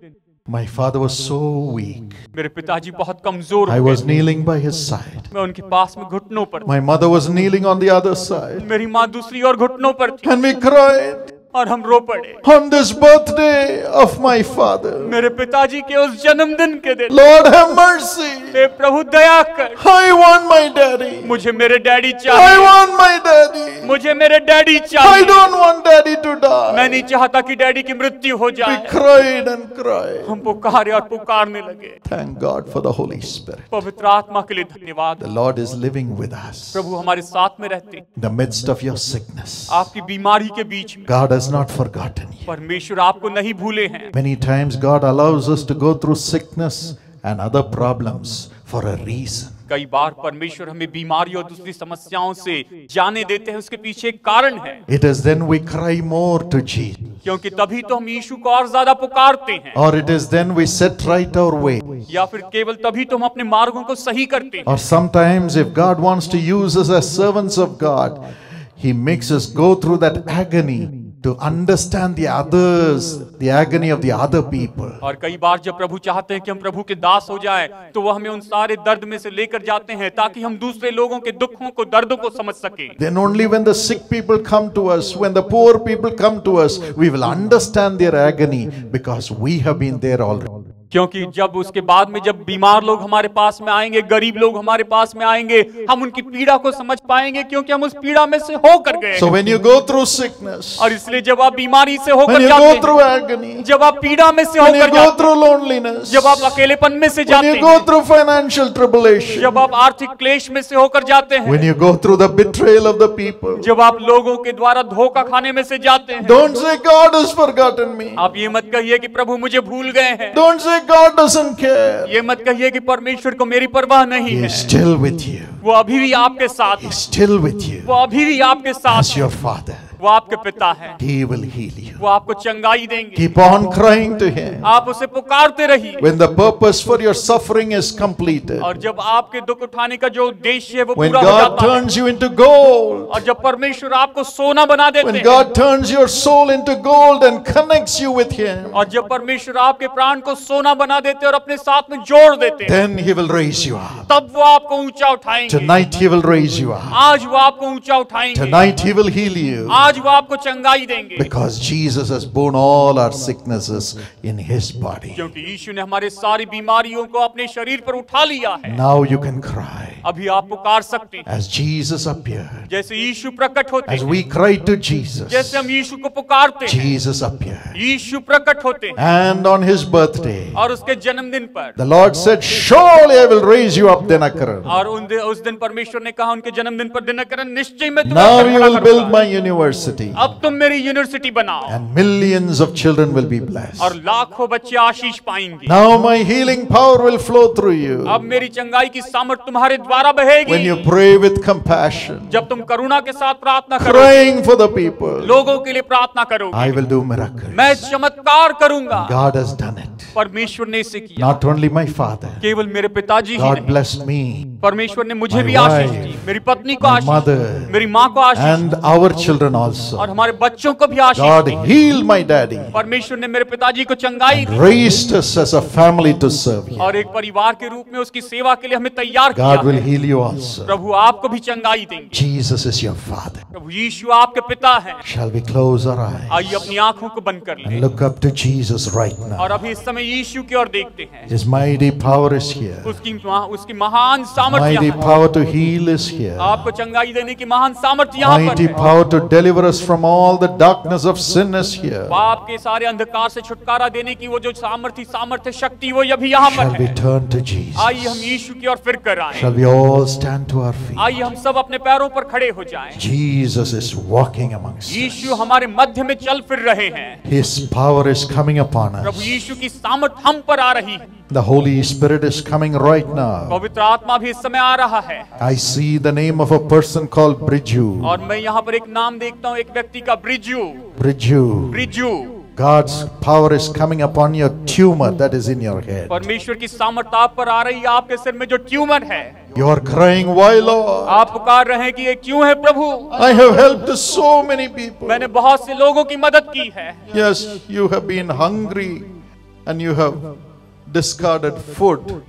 My father was so weak. मेरे पिताजी बहुत कमजोर I हो was गए। kneeling by his side. मैं उनके पास में घुटनों पर, My mother was kneeling on the other side. मेरी माँ दूसरी ओर घुटनों पर थी And we cried और हम रो पड़े। on this birthday of my father. मेरे पिताजी के उस जन्मदिन के दिन, Lord have mercy. हे प्रभु दया कर, I want my daddy. मुझे मेरे डैडी I चाहिए, want my daddy. मुझे मेरे डैडी I चाहिए। don't want daddy to मैं die. नहीं चाहता कि डैडी की मृत्यु हो We जाए। cried and cried. हम पुकारे और पुकारने लगे। Thank God for the Holy Spirit. पवित्र आत्मा के लिए धन्यवाद। The Lord is living with us. प्रभु हमारे साथ में रहते, In the midst of your sickness. आपकी बीमारी के बीच में God has not forgotten you. परमेश्वर आपको नहीं भूले हैं। Many times God allows us to go through sickness and other problems for a reason. कई बार परमेश्वर हमें बीमारी और दूसरी समस्याओं से जाने देते हैं, उसके पीछे एक कारण है। It is then we cry more to Jesus. क्योंकि तभी तो हम यीशु को और ज्यादा पुकारते हैं, Or it is then we set right our way. या फिर केवल तभी तो हम अपने मार्गों को सही करते हैं। Or sometimes if God wants to use us as servants of God, He makes us go through that agony to understand the others, the agony of the other people. और कई बार जब प्रभु चाहते हैं कि हम प्रभु के दास हो जाएं, तो वो हमें उन सारे दर्द में से लेकर जाते हैं ताकि हम दूसरे लोगों के दुखों को, दर्दों को समझ सकें। Then only when the sick people come to us, when the poor people come to us, we will understand their agony because we have been there already. क्योंकि जब उसके बाद में जब बीमार लोग हमारे पास में आएंगे, गरीब लोग हमारे पास में आएंगे, हम उनकी पीड़ा को समझ पाएंगे क्योंकि हम उस पीड़ा में से होकर गए। So when you go through sickness, और इसलिए जब आप बीमारी से when होकर you जाते go हैं, through agony, जब आप पीड़ा में से when you होकर go जाते through loneliness, हैं, जब आप अकेलेपन में से when जाते you go हैं, through financial tribulation, जब आप आर्थिक क्लेश में से होकर जाते हैं, when you go through the betrayal of the people, जब आप लोगों के द्वारा धोखा खाने में से जाते हैं, don't say God has forgotten me. आप ये मत कहिए कि प्रभु मुझे भूल गए हैं। Don't say God doesn't care. ये मत कहिए कि परमेश्वर को मेरी परवाह नहीं He है। is still with you. वो अभी भी आपके साथ He है, is still with you वो अभी भी आपके साथ as है, your Father. वो आपके पिता हैं, He will heal you. वो आपको चंगाई देंगे। Keep on crying to Him. आप उसे पुकारते रहिए, When the purpose for your suffering is completed, और जब आपके दुख उठाने का जो उद्देश्य है वो when पूरा हो God जाता है, turns you into gold, और जब परमेश्वर आपको सोना बना देते when हैं, God turns your soul into gold and connects you with Him, और जब परमेश्वर आपके प्राण को सोना बना देते हैं और अपने साथ में जोड़ देते हैं, then He will raise you up. तब वो आपको ऊंचा उठाएंगे। Tonight He will raise you up. आज वो आपको ऊंचा उठाएंगे, Tonight He will heal you. आज वो आपको चंगाई देंगे, because Jesus has borne all our sicknesses in his body. क्योंकि यीशु ने हमारे सारी बीमारियों को अपने शरीर पर उठा लिया है। Now you can cry. अभी आप पुकार सकते हैं, As Jesus appeared, जैसे यीशु प्रकट होते as हैं, we cried to Jesus, जैसे हम यीशु को पुकारते हैं, Jesus appeared. यीशु प्रकट होते हैं। And on his birthday, और उसके जन्मदिन पर, the Lord said, surely I will raise you up, Dinakaran. और उस दिन परमेश्वर ने कहा उनके जन्मदिन पर, दिनकरन निश्चय मैं Now तुम्हें you खड़ा will build करूंगा। my university. अब तुम मेरी यूनिवर्सिटी बनाओ And millions of children will be blessed. और लाखों बच्चे आशीष पाएंगे। Now my healing power will flow through you. अब मेरी चंगाई की सामर्थ तुम्हारे द्वारा बहेगी। When you pray with compassion, जब तुम करुणा के साथ प्रार्थना करो, praying for the people, लोगों के लिए प्रार्थना करो, I will do miracles. मैं चमत्कार करूंगा। God has done it. परमेश्वर ने इसे किया। Not only my father, केवल मेरे पिताजी ही God नहीं, blessed me, परमेश्वर ने मुझे my भी आशीष wife, दी, मेरी पत्नी को my आशीष mother, दी, मेरी माँ को आशीष and our children also. और हमारे बच्चों को भी आशीष God the. healed my daddy, परमेश्वर ने मेरे पिताजी को चंगाई दी raised us as a family to serve Him. और एक परिवार के रूप में उसकी सेवा के लिए हमें तैयार किया God will है। heal you also. प्रभु आपको भी चंगाई देंगे। Jesus is your father. प्रभु यीशु आपके पिता हैं। Shall we close our eyes आइए अपनी आंखों को बंद कर and लें look up to Jesus right और now? अभी इस समय यीशु की ओर देखते हैं। His mighty power is here. उसकी महान सामर्थ्य Mighty यहाँ है। power to heal is here. आपको चंगाई देने की महान सामर्थ्य यहाँ पर Mighty है। power to deliver us from all the darkness of sin is here. पाप के सारे अंधकार से छुटकारा देने की वो जो सामर्थ्य शक्ति वो अभी यहाँ पर Shall we है। turn to Jesus? आइए हम यीशु की ओर फिर कर आए। Shall we all stand to our feet? आइए हम सब अपने पैरों पर खड़े हो जाएं। Jesus is walking amongst us. यीशु हमारे मध्य में चल फिर रहे हैं। His power is coming upon Prabhu us. यीशु की सामर्थ हम पर आ रही है। The Holy Spirit is coming right now. पवित्र आत्मा भी इस समय आ रहा है I see the name of a person called Bridju. और मैं यहाँ पर एक नाम देखता हूँ, एक व्यक्ति का, Birju. Bridju. God's power is coming upon your tumor that is in your head. परमेश्वर की सामर्थ आप पर आ रही है, आपके सिर में जो ट्यूमर है। You are crying, why Lord? आप पुकार रहे हैं कि ये क्यों है प्रभु? I have helped so many people. मैंने बहुत से लोगों की मदद की है। Yes, you have been hungry and you have discarded food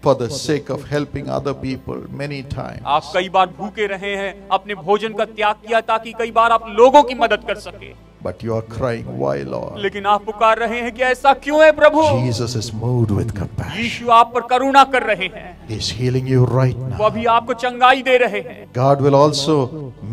for the sake of helping other people many times. आप कई बार भूखे रहे हैं, अपने भोजन का त्याग किया ताकि कई बार आप लोगों की मदद कर सके। But you are crying, why Lord? लेकिन आप पुकार रहे हैं कि ऐसा क्यों है प्रभु? Jesus is moved with compassion. यीशु आप पर करुणा कर रहे हैं। He is healing you right वो now. अभी आपको चंगाई दे रहे हैं। God will also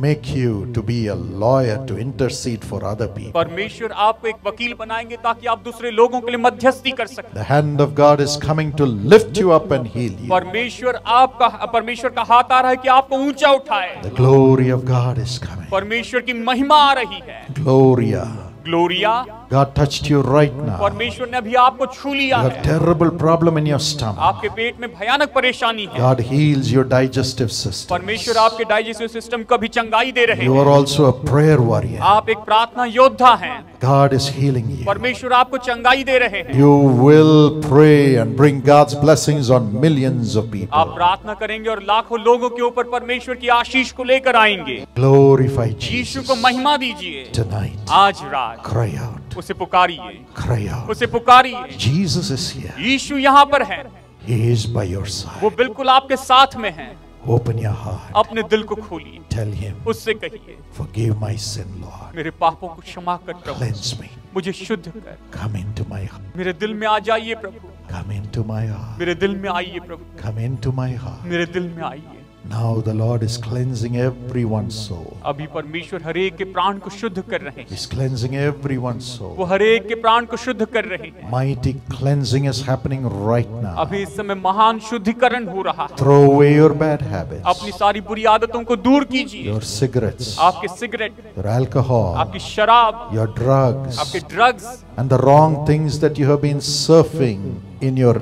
make you to be a lawyer to intercede for other people. परमेश्वर आपको एक वकील बनाएंगे ताकि आप दूसरे लोगों के लिए मध्यस्थी कर सकें। The hand of God is coming to lift you up and heal you. परमेश्वर का हाथ आ रहा है कि आपको ऊंचा उठाए। The glory of God is coming. परमेश्वर की महिमा आ रही है। Gloria. Gloria. God touched you right now. परमेश्वर ने अभी आपको छू लिया You have है। terrible problem in your stomach. आपके पेट में भयानक परेशानी है। God heals your digestive system. परमेश्वर आपके डाइजेस्टिव सिस्टम को भी चंगाई दे रहे You हैं। are also a prayer warrior. आप एक प्रार्थना योद्धा हैं। God is healing you. परमेश्वर आपको चंगाई दे रहे हैं। You will pray and bring God's blessings on millions of आप people. प्रार्थना करेंगे और लाखों लोगों के ऊपर परमेश्वर की आशीष को लेकर आएंगे। Glorify यीशु Jesus को महिमा दीजिए। tonight. आज रात Cry out. उसे पुकारिए, Cry out. उसे पुकारिए। Jesus is here. यीशु यहाँ पर है, He is by your side. वो बिल्कुल आपके साथ में है। Open your heart. अपने दिल को खोलिए, Tell Him, उससे कहिए, forgive my sin, Lord. मेरे पापों को क्षमा कर प्रभु, Cleanse me. मुझे शुद्ध कर। Come into my heart. मेरे दिल में आ जाइए प्रभु, Come into my heart. मेरे दिल में आइए प्रभु, Come into my heart. मेरे दिल में आइए। Now the Lord is cleansing everyone's soul. अभी परमेश्वर हरेक के प्राण को शुद्ध कर रहे हैं। He's cleansing everyone's वो soul. हरेक के प्राण को शुद्ध कर रहे हैं। Mighty cleansing is happening right now. अभी इस समय महान शुद्धिकरण हो रहा है। Throw away your bad habits, अपनी सारी बुरी आदतों को दूर कीजिए। your cigarettes, आपके सिगरेट, your alcohol, आपकी शराब, your drugs, आपके drugs and the wrong things that you have been surfing in your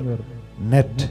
net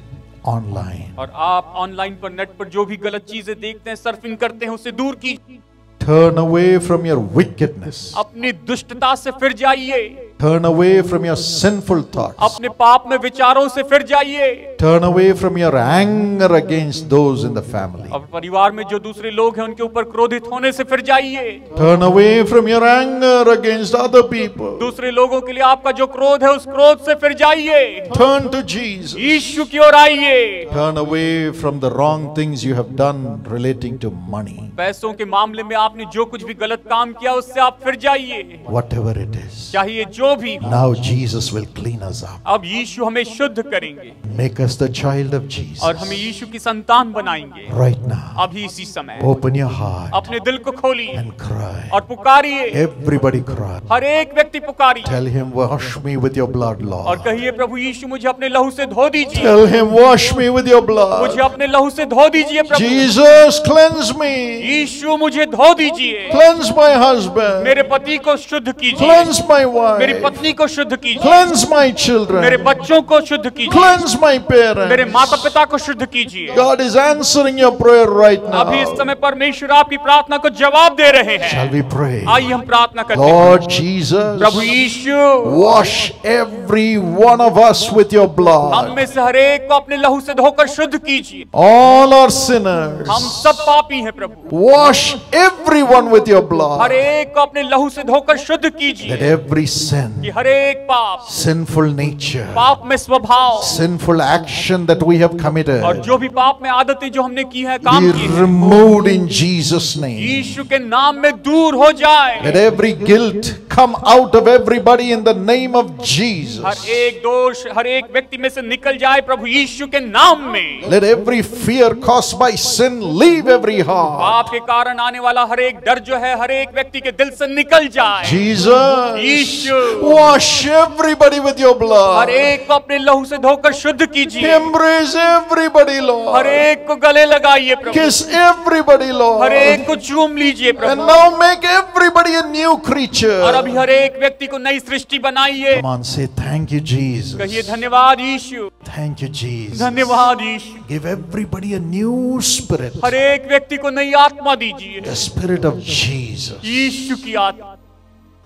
online. और आप ऑनलाइन पर, नेट पर जो भी गलत चीजें देखते हैं, सर्फिंग करते हैं, उसे दूर कीजिए। Turn away from your wickedness. अपनी दुष्टता से फिर जाइए। Turn away from your sinful thoughts. अपने पाप में विचारों से फिर जाइए। Turn away from your anger against those in the family. अब परिवार में जो दूसरे लोग हैं उनके ऊपर क्रोधित होने से फिर जाइए। Turn away from your anger against other people. दूसरे लोगों के लिए आपका जो क्रोध है उस क्रोध से फिर जाइए। Turn to Jesus. यीशु की ओर आइए। Turn away from the wrong things you have done relating to money. पैसों के मामले में आपने जो कुछ भी गलत काम किया उससे आप फिर जाइए। Whatever it is. चाहिए जो भी हो। Now Jesus will clean us up. अब यीशु हमें शुद्ध करेंगे Make us the child of Jesus. और हमें यीशु की संतान बनाएंगे। Right now. अभी इसी समय Open your heart अपने दिल को खोलिए and cry. और पुकारिए। Everybody cry. हर एक व्यक्ति पुकारिए Tell him, wash me with your blood, और Lord. कहिए, प्रभु यीशु मुझे अपने लहू से धो दीजिए। Tell him, wash me with your मुझे blood. अपने लहू से धो दीजिए प्रभु। Jesus, cleanse me. यीशु मुझे धो दीजिए। Cleanse my husband. मेरे पति को शुद्ध कीजिए। Cleanse my मेरी wife. पत्नी को शुद्ध कीजिए। Cleanse my मेरे children. बच्चों को शुद्ध कीजिए। Cleanse my मेरे माता parents. पिता को शुद्ध कीजिए। God is answering your prayer right अभी इस now. समय परमेश्वर आपकी प्रार्थना को जवाब दे रहे हैं। Shall we pray? आइए हम प्रार्थना करते हैं। Lord Jesus, Prabhu Yeshu, wash every one of us with your हम blood. में से हर एक को अपने लहू से धोकर शुद्ध कीजिए। All are sinners. हम सब पापी हैं प्रभु। Wash everyone with your her blood. एक को अपने लहू से धोकर शुद्ध Let कीजिए every sin, कि हर एक पाप, sinful nature, पाप में स्वभाव sinful action that we have और committed जो भी पाप में आदतें जो हमने की है, काम be की है, removed in Jesus' name. यीशु के नाम में दूर हो जाए। Let every guilt come out of everybody in the name of her Jesus. एक दोष हर एक व्यक्ति में से निकल जाए प्रभु यीशु के नाम में। Let every fear caused by sin leave every heart. पाप के कारण आने वाला हर एक डर जो है हर एक व्यक्ति के दिल से निकल जाए। Jesus, Yeshu, wash everybody with your her blood. एक को अपने लहू से धोकर शुद्ध कीजिए। Embrace everybody, हर Lord. एक को गले लगाइए प्रभु। Kiss everybody, हर Lord. एक को चूम लीजिए And Prabhu. now make everybody a new और creature. अभी हर एक व्यक्ति को नई सृष्टि बनाइए। Come on, say thank you, Jesus. कहिए धन्यवाद यीशु, Thank you, Jesus. धन्यवाद यीशु। Give everybody a new spirit. हर एक व्यक्ति को नई आत्मा दीजिए। The spirit of Jesus. यीशु की आत्मा,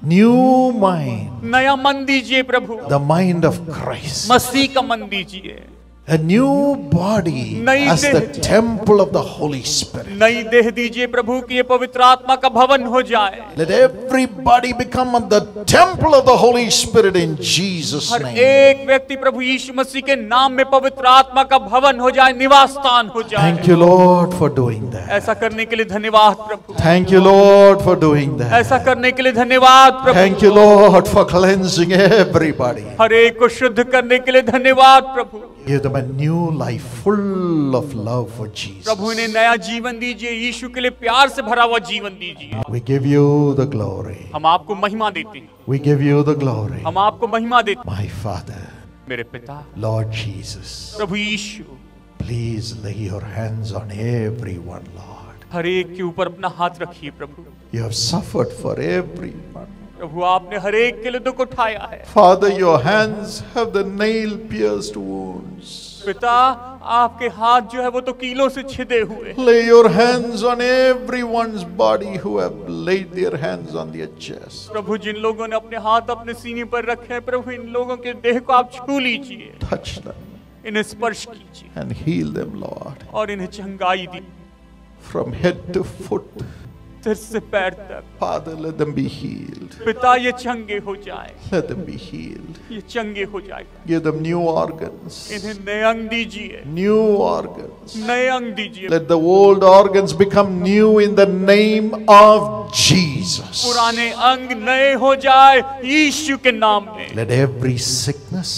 New mind. नया मन दीजिए प्रभु। The mind of Christ. मसीह का मन दीजिए। A new body नई as the देह। temple of the Holy Spirit. नई देह दीजिए प्रभु कि ये पवित्र आत्मा का भवन हो जाए। Let everybody become the temple of the Holy Spirit in Jesus' her name. एक व्यक्ति प्रभु यीशु मसीह के नाम में पवित्र आत्मा का भवन हो जाए, निवास स्थान हो जाए। Thank you, Lord, for doing that. ऐसा करने के लिए धन्यवाद प्रभु। Thank you, Lord, for doing that. ऐसा करने के लिए धन्यवाद प्रभु। Thank you, Lord, for cleansing everybody. हर एक को शुद्ध करने के लिए धन्यवाद प्रभु। Give them a new life full of love for Jesus. प्रभु इन्हें नया जीवन दीजिए, यीशु के लिए प्यार से भरा हुआ जीवन दीजिए। We give you the glory. हम आपको महिमा देते हैं, We give you the glory. हम आपको महिमा देते My Father, हैं। मेरे पिता Lord Jesus, Prabhu Yeshu, please lay your hands on everyone, Lord. हर एक के ऊपर अपना हाथ रखिए प्रभु। You have suffered for everyone. प्रभु आपने हर एक के लिए दुख उठाया है। Father, your hands have the nail-pierced wounds. पिता आपके हाथ जो है वो तो कीलों से छिदे हुए। Lay your hands on everyone's body who have laid their hands on their chest. प्रभु जिन लोगों ने अपने हाथ अपने सीने पर रखे हैं, प्रभु इन लोगों के देह को आप छू लीजिए, Touch them इन्हें स्पर्श कीजिए and heal them, Lord. और इन्हें चंगाई दी, From head to foot, सिर से पैर तक। Father, let them be healed. पिता ये चंगे हो जाए, Let them be healed. ये चंगे हो जाए। Give them new organs. इन्हें नए अंग दीजिए, New organs. नए अंग दीजिए। Let the old organs become new in the name of Jesus. पुराने अंग नए हो जाए यीशु के नाम में। Let every sickness,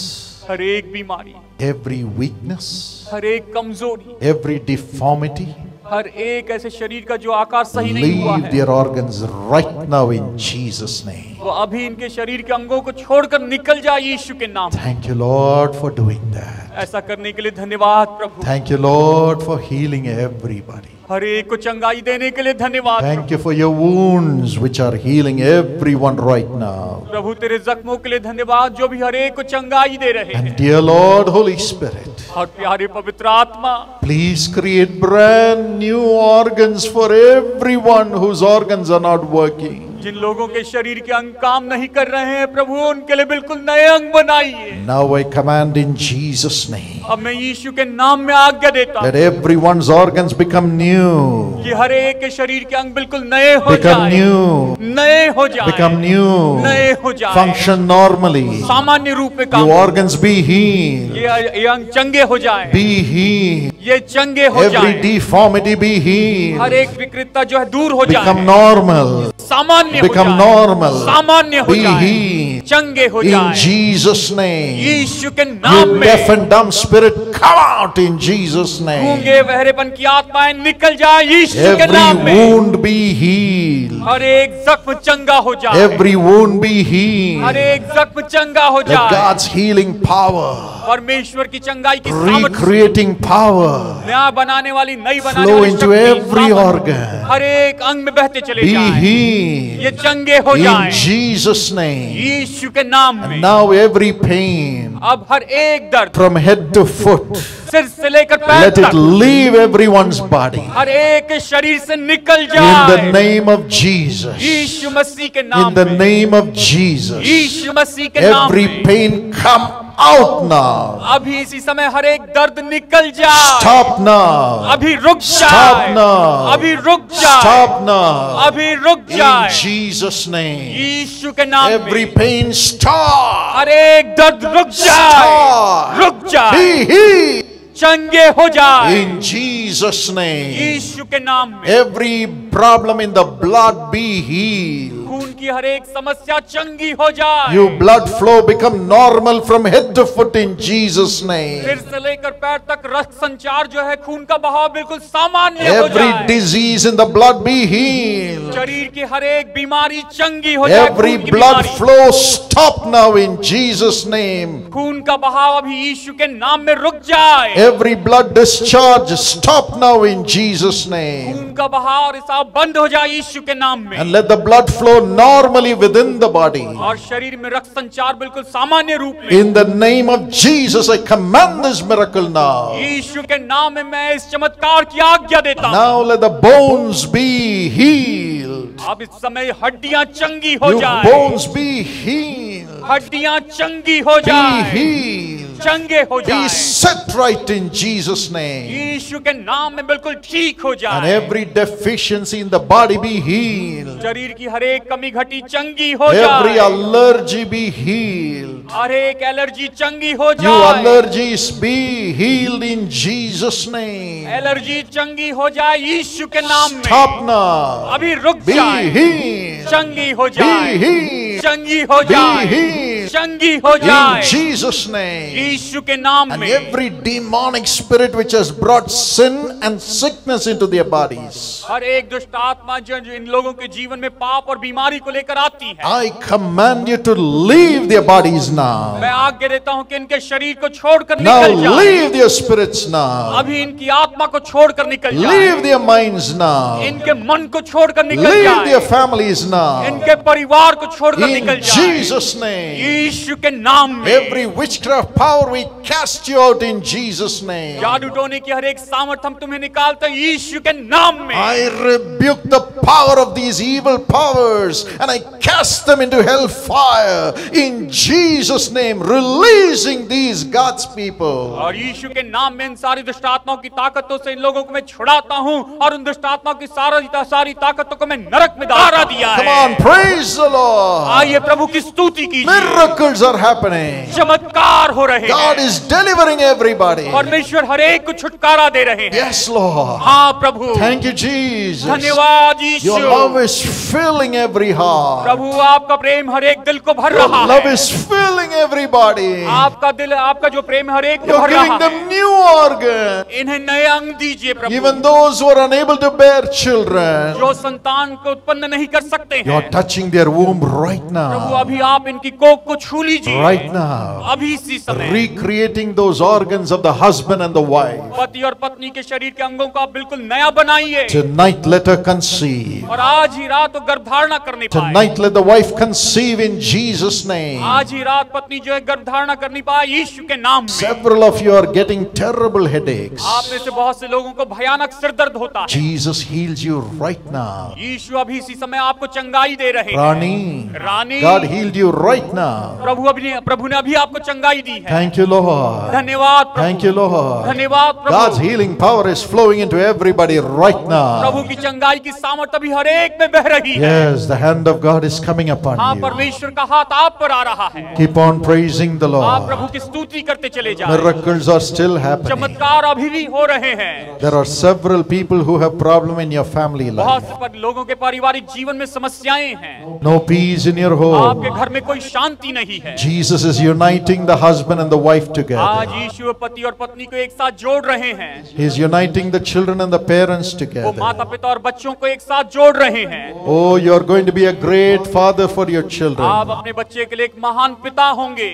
हर एक बीमारी, every weakness, हर एक कमजोरी, every deformity हर एक ऐसे शरीर का जो आकार सही नहीं हुआ leave है, their organs right now in Jesus' name. वो अभी इनके शरीर के अंगों को छोड़कर निकल जाए यीशु के नाम। Thank you, Lord, for doing that. ऐसा करने के लिए धन्यवाद प्रभु। Thank you, Lord, for healing everybody. हर एक को चंगाई देने के लिए धन्यवाद Thank you for your wounds which are healing everyone right now. प्रभु। तेरे जख्मों के लिए धन्यवाद जो भी हर एक को चंगाई दे रहे And हैं। dear Lord, Holy Spirit, और प्यारे पवित्र आत्मा, please create brand new organs for everyone whose organs are not working. जिन लोगों के शरीर के अंग काम नहीं कर रहे हैं प्रभु, उनके लिए बिल्कुल नए अंग बनाइए। Now I command in Jesus' name, अब मैं यीशु के नाम में आज्ञा देता let हूँ everyone's organs become new, कि हर एक के शरीर के अंग बिल्कुल नए हो become जाए, new, नए हो जाए, become new, नए हो जाए, function normally, सामान्य रूप में काम your हो। organs be healed, ये अंग चंगे हो जाए, be healed, ये चंगे हो every जाए, deformity be हर healed, एक विकृतता जो है दूर हो become जाए, normal, सामान्य हो become जाए, normal, सामान्य हो be जाए, healed, चंगे हो in जाए, Jesus' name. यीशु के नाम You में। deaf and dumb spirit, come out in Jesus' name. गूंगे बहरेपन की आत्माएं निकल जाए यीशु के Every नाम में। wound be healed. हर एक जख्म चंगा हो जाए, Every wound be her healed. एक जख्म चंगा हो Let जाए। God's healing power, परमेश्वर की चंगाई की सामर्थ recreating power, नया बनाने वाली, नई बनाने flow वाली into शक्ति, every सामर्थ organ. हर एक अंग में बहते चले Be जाए, healed ये चंगे हो in जाए Jesus' name. यीशु के नाम में। And now every pain अब हर एक दर्द from head to foot, सिर से लेकर पैर let it तक leave everyone's body. हर एक के शरीर से निकल In the जाए name of Jesus. यीशु मसीह के नाम In the में। name of Jesus. यीशु मसीह के नाम Every में। pain come out now. अभी इसी समय हर एक दर्द निकल जाए, Stop now. अभी रुक Stop जाए, now. अभी रुक जाए, Stop now. अभी रुक In जाए Jesus' name. यीशु के नाम Every में। pain stop. हर एक दर्द रुक जाए, Stop. रुक जाए, Be healed. चंगे हो जाए In Jesus' name. यीशु के नाम में। Every problem in the blood be healed. खून की हर एक समस्या चंगी हो जाए, Your blood flow become normal from head to foot in Jesus' name. सिर से लेकर पैर तक रक्त संचार जो है, खून का बहाव बिल्कुल सामान्य हो Every जाए, disease in the blood be healed. शरीर की हर एक बीमारी चंगी हो जाए, Every खून की blood बीमारी। flow stop now in Jesus' name. खून का बहाव अभी यीशु के नाम में रुक जाए, Every blood discharge stop now in Jesus' name. खून का बहाव और रिसाव बंद हो जाए यीशु के नाम में, And let the blood flow normally within the body. और शरीर में रक्त संचार बिल्कुल सामान्य रूप में। In the name of Jesus, I command this miracle now. यीशु के नाम में मैं इस चमत्कार की आज्ञा देता हूँ। Now let the bones be healed. अब इस समय हड्डियां चंगी हो Your जाए, bones be healed. हड्डियां चंगी हो Be जाए, healed. चंगे हो Be जाए, set right in Jesus' name. यीशु के नाम में बिल्कुल ठीक हो And जाए, every deficiency in the body be healed. शरीर की हर एक कमी घटी चंगी हो Every जाए, allergy be healed. हर एक एलर्जी चंगी हो You जाए, allergies be healed in Jesus' name. Allergy चंगी हो जाए यीशु के नाम में। Stop now. अभी रुक Be जाए, healed. चंगी हो Be जाए, healed. चंगी हो Be जाए, healed. चंगी हो In जाए Jesus' name. यीशु के नाम And में। every demonic spirit which has brought sin and sickness into their bodies, हर एक दुष्ट आत्मा जो इन लोगों के जीवन में पाप और बीमारी को लेकर आती है, I command you to leave their bodies now. मैं आज्ञा देता हूं कि इनके शरीर को छोड़कर Now निकल जाए, leave their spirits now. अभी इनकी आत्मा को छोड़कर निकल जाए, Leave their minds now. इनके मन को छोड़कर निकल Leave their जाए, families now. इनके परिवार को छोड़कर In निकल जाए Jesus' name. यीशु के नाम में। Every witchcraft power we cast you out in Jesus' name. जादू टोने की हर एक सामर्थ हम तुम्हें निकालते हैं यीशु के नाम में। I rebuke the power of these evil powers and I cast them into hellfire in Jesus' name, releasing these God's people. और यीशु के नाम में इन सारी दुष्ट आत्माओं की ताकतों से इन लोगों को मैं छुड़ाता हूं और उन दुष्ट आत्माओं की सारी ताकतों को मैं नरक में डाला दिया Come है। on, praise the Lord. आइए प्रभु की स्तुति कीजिए, Miracles are happening. चमत्कार हो रहे God हैं, is delivering everybody. परमेश्वर हर एक को छुटकारा दे रहे हैं। Yes, Lord. हाँ प्रभु, Thank you, Jesus. धन्यवाद Your Yeshu. love is filling every heart. प्रभु आपका प्रेम हर एक दिल को भर Your रहा love है, is filling everybody. आपका दिल, आपका जो प्रेम हर एक को You're भर giving रहा है। them new organ. इन्हें नए अंग दीजिए प्रभु, Even those who are unable to bear children, जो संतान को उत्पन्न नहीं कर सकते you're हैं touching their womb right Prabhu, now. अभी आप इनकी कोख को छू लीजिए right now, अभी इसी समय। recreating those organs of the husband and the wife. पति और पत्नी के शरीर के अंगों को आप बिल्कुल नया बनाइए। Tonight let her conceive. और आज ही रात वो गर्भधारणा करने पाए। Tonight let the wife conceive in Jesus' name. आज ही रात पत्नी जो है गर्भधारणा करनी पाए यीशु के नाम में। Several of you are getting terrible headaches. आप में से बहुत से लोगों को भयानक सिर दर्द होता है। Jesus heals you right now. यीशु अभी इसी समय आपको चंगाई दे रहे हैं। रानी, God healed you right now. प्रभु ने अभी आपको चंगाई दी है। Thank you, Lord. धन्यवाद प्रभु। Thank you, Lord. धन्यवाद प्रभु। God's healing power is flowing into everybody right now. प्रभु की चंगाई की सामर्थ अभी हर एक में बह रही है। Yes, the hand of God is coming upon हाँ, you. परमेश्वर का हाथ आप पर आ रहा है। Keep on praising the आप Lord. प्रभु की स्तुति करते चले जाएं। Miracles are still happening. चमत्कार अभी भी हो रहे हैं। There are several people who have problem in your family बहुत life. से लोगों के पारिवारिक जीवन में समस्याएं हैं। No peace in your home. आपके घर में कोई शांति नहीं है। Jesus is uniting the husband and the wife आज together. यीशु पति और पत्नी को एक साथ जोड़ रहे हैं। He is uniting the children and the parents वो together. माता पिता और बच्चों को एक साथ जोड़ रहे हैं। Oh, you are going to be a great father for your आप children. अपने बच्चे के लिए एक महान पिता होंगे।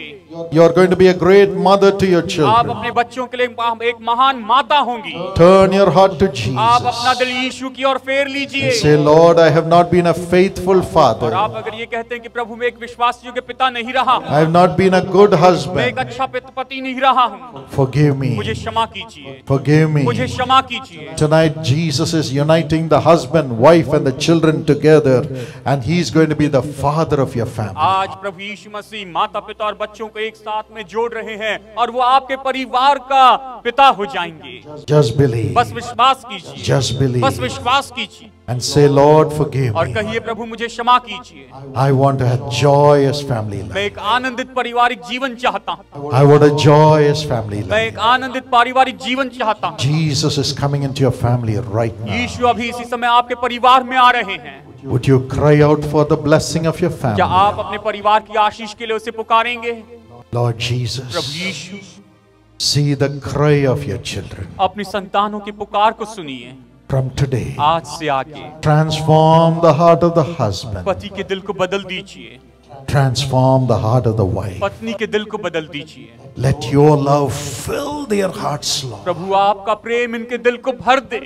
You are going to be a great mother to your आप children. अपने बच्चों के लिए एक महान माता होंगी। Turn your heart to आप अपना Jesus. दिल यीशु की ओर फेर लीजिए। And say, Lord, I have not been a faithful और father. आप अगर ये कहते हैं कि प्रभु मैं एक विश्वास योग्य पिता नहीं रहा हूँ, I have not been a good मैं एक husband. अच्छा पति नहीं रहा हूँ, Forgive मुझे me. क्षमा कीजिए। Forgive मुझे me. क्षमा कीजिए। Tonight, Jesus is uniting the husband, wife, and the children together, and He is going to be the father of your family. आज प्रभु यीशु मसीह माता पिता और बच्चों को एक साथ में जोड़ रहे हैं और वो आपके परिवार का पिता हो जाएंगे। Just believe. बस विश्वास कीजिए। Just believe. बस विश्वास कीजिए And say, Lord, forgive और me. कहिए प्रभु मुझे क्षमा कीजिए। I want to have joyous family मैं life. एक आनंदित पारिवारिक जीवन चाहता हूँ। I want a joyous family मैं life. एक आनंदित पारिवारिक जीवन चाहता हूँ। Jesus is coming into your family right now. यीशु अभी इसी समय आपके परिवार में आ रहे हैं। Would you cry out for the blessing of your क्या family? आप अपने परिवार की आशीष के लिए उसे पुकारेंगे? Lord Prabhu Jesus, Yeshu see the cry of your children. अपनी संतानों की पुकार को सुनिए। From today, आज से आगे transform the heart of the husband. पति के दिल को बदल दीजिए, Transform the heart of the wife. पत्नी के दिल को बदल दीजिए। Let your love fill their hearts, Lord. प्रभु आपका प्रेम इनके दिल को भर दे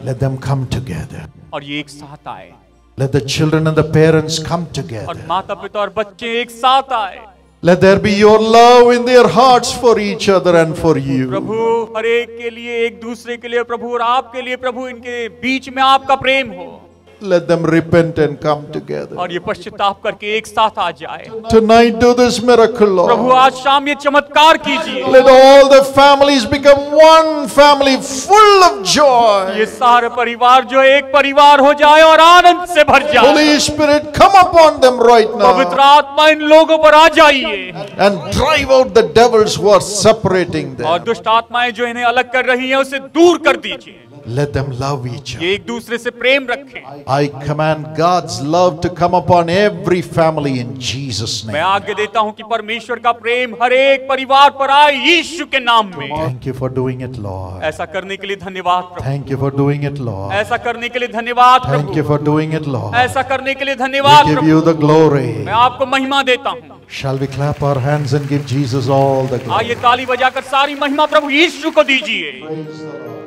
Let them come together. और ये एक साथ आए Let the children and the parents come और together. माता पिता और बच्चे एक साथ आए। Let there be your love in their hearts for each other and for you. प्रभु हर एक के लिए, एक दूसरे के लिए प्रभु और आपके लिए प्रभु इनके बीच में आपका प्रेम हो Let them repent and come together. और ये पश्चाताप करके एक साथ आ जाए। Tonight do this miracle, Prabhu Lord. आज शाम ये चमत्कार कीजिए। Let all the families become one family full of ये joy. सारे परिवार जो एक परिवार हो जाए और आनंद से भर जाए। Holy Spirit, come upon them right पवित्र now आत्मा इन लोगों पर आ जाइए and drive out the devils who are separating और them. दुष्ट आत्माएं जो इन्हें अलग कर रही हैं उसे दूर कर दीजिए। Let them love each ये other. एक दूसरे से प्रेम रखें। I command God's love to come upon every family in Jesus' मैं name. आगे देता हूं कि परमेश्वर का प्रेम हर एक परिवार पर आए यीशु के नाम में। Thank you for doing it, Lord. ऐसा करने के लिए धन्यवाद प्रभु। Thank you for doing it, Lord. ऐसा करने के लिए धन्यवाद Thank Prabhu. you for doing it, Lord. ऐसा करने के लिए We धन्यवाद give Prabhu. you the glory. मैं आपको महिमा देता हूँ। Shall we clap our hands and give Jesus all the glory? आइए ताली बजाकर सारी महिमा प्रभु यीशु को दीजिए। Praise the Lord.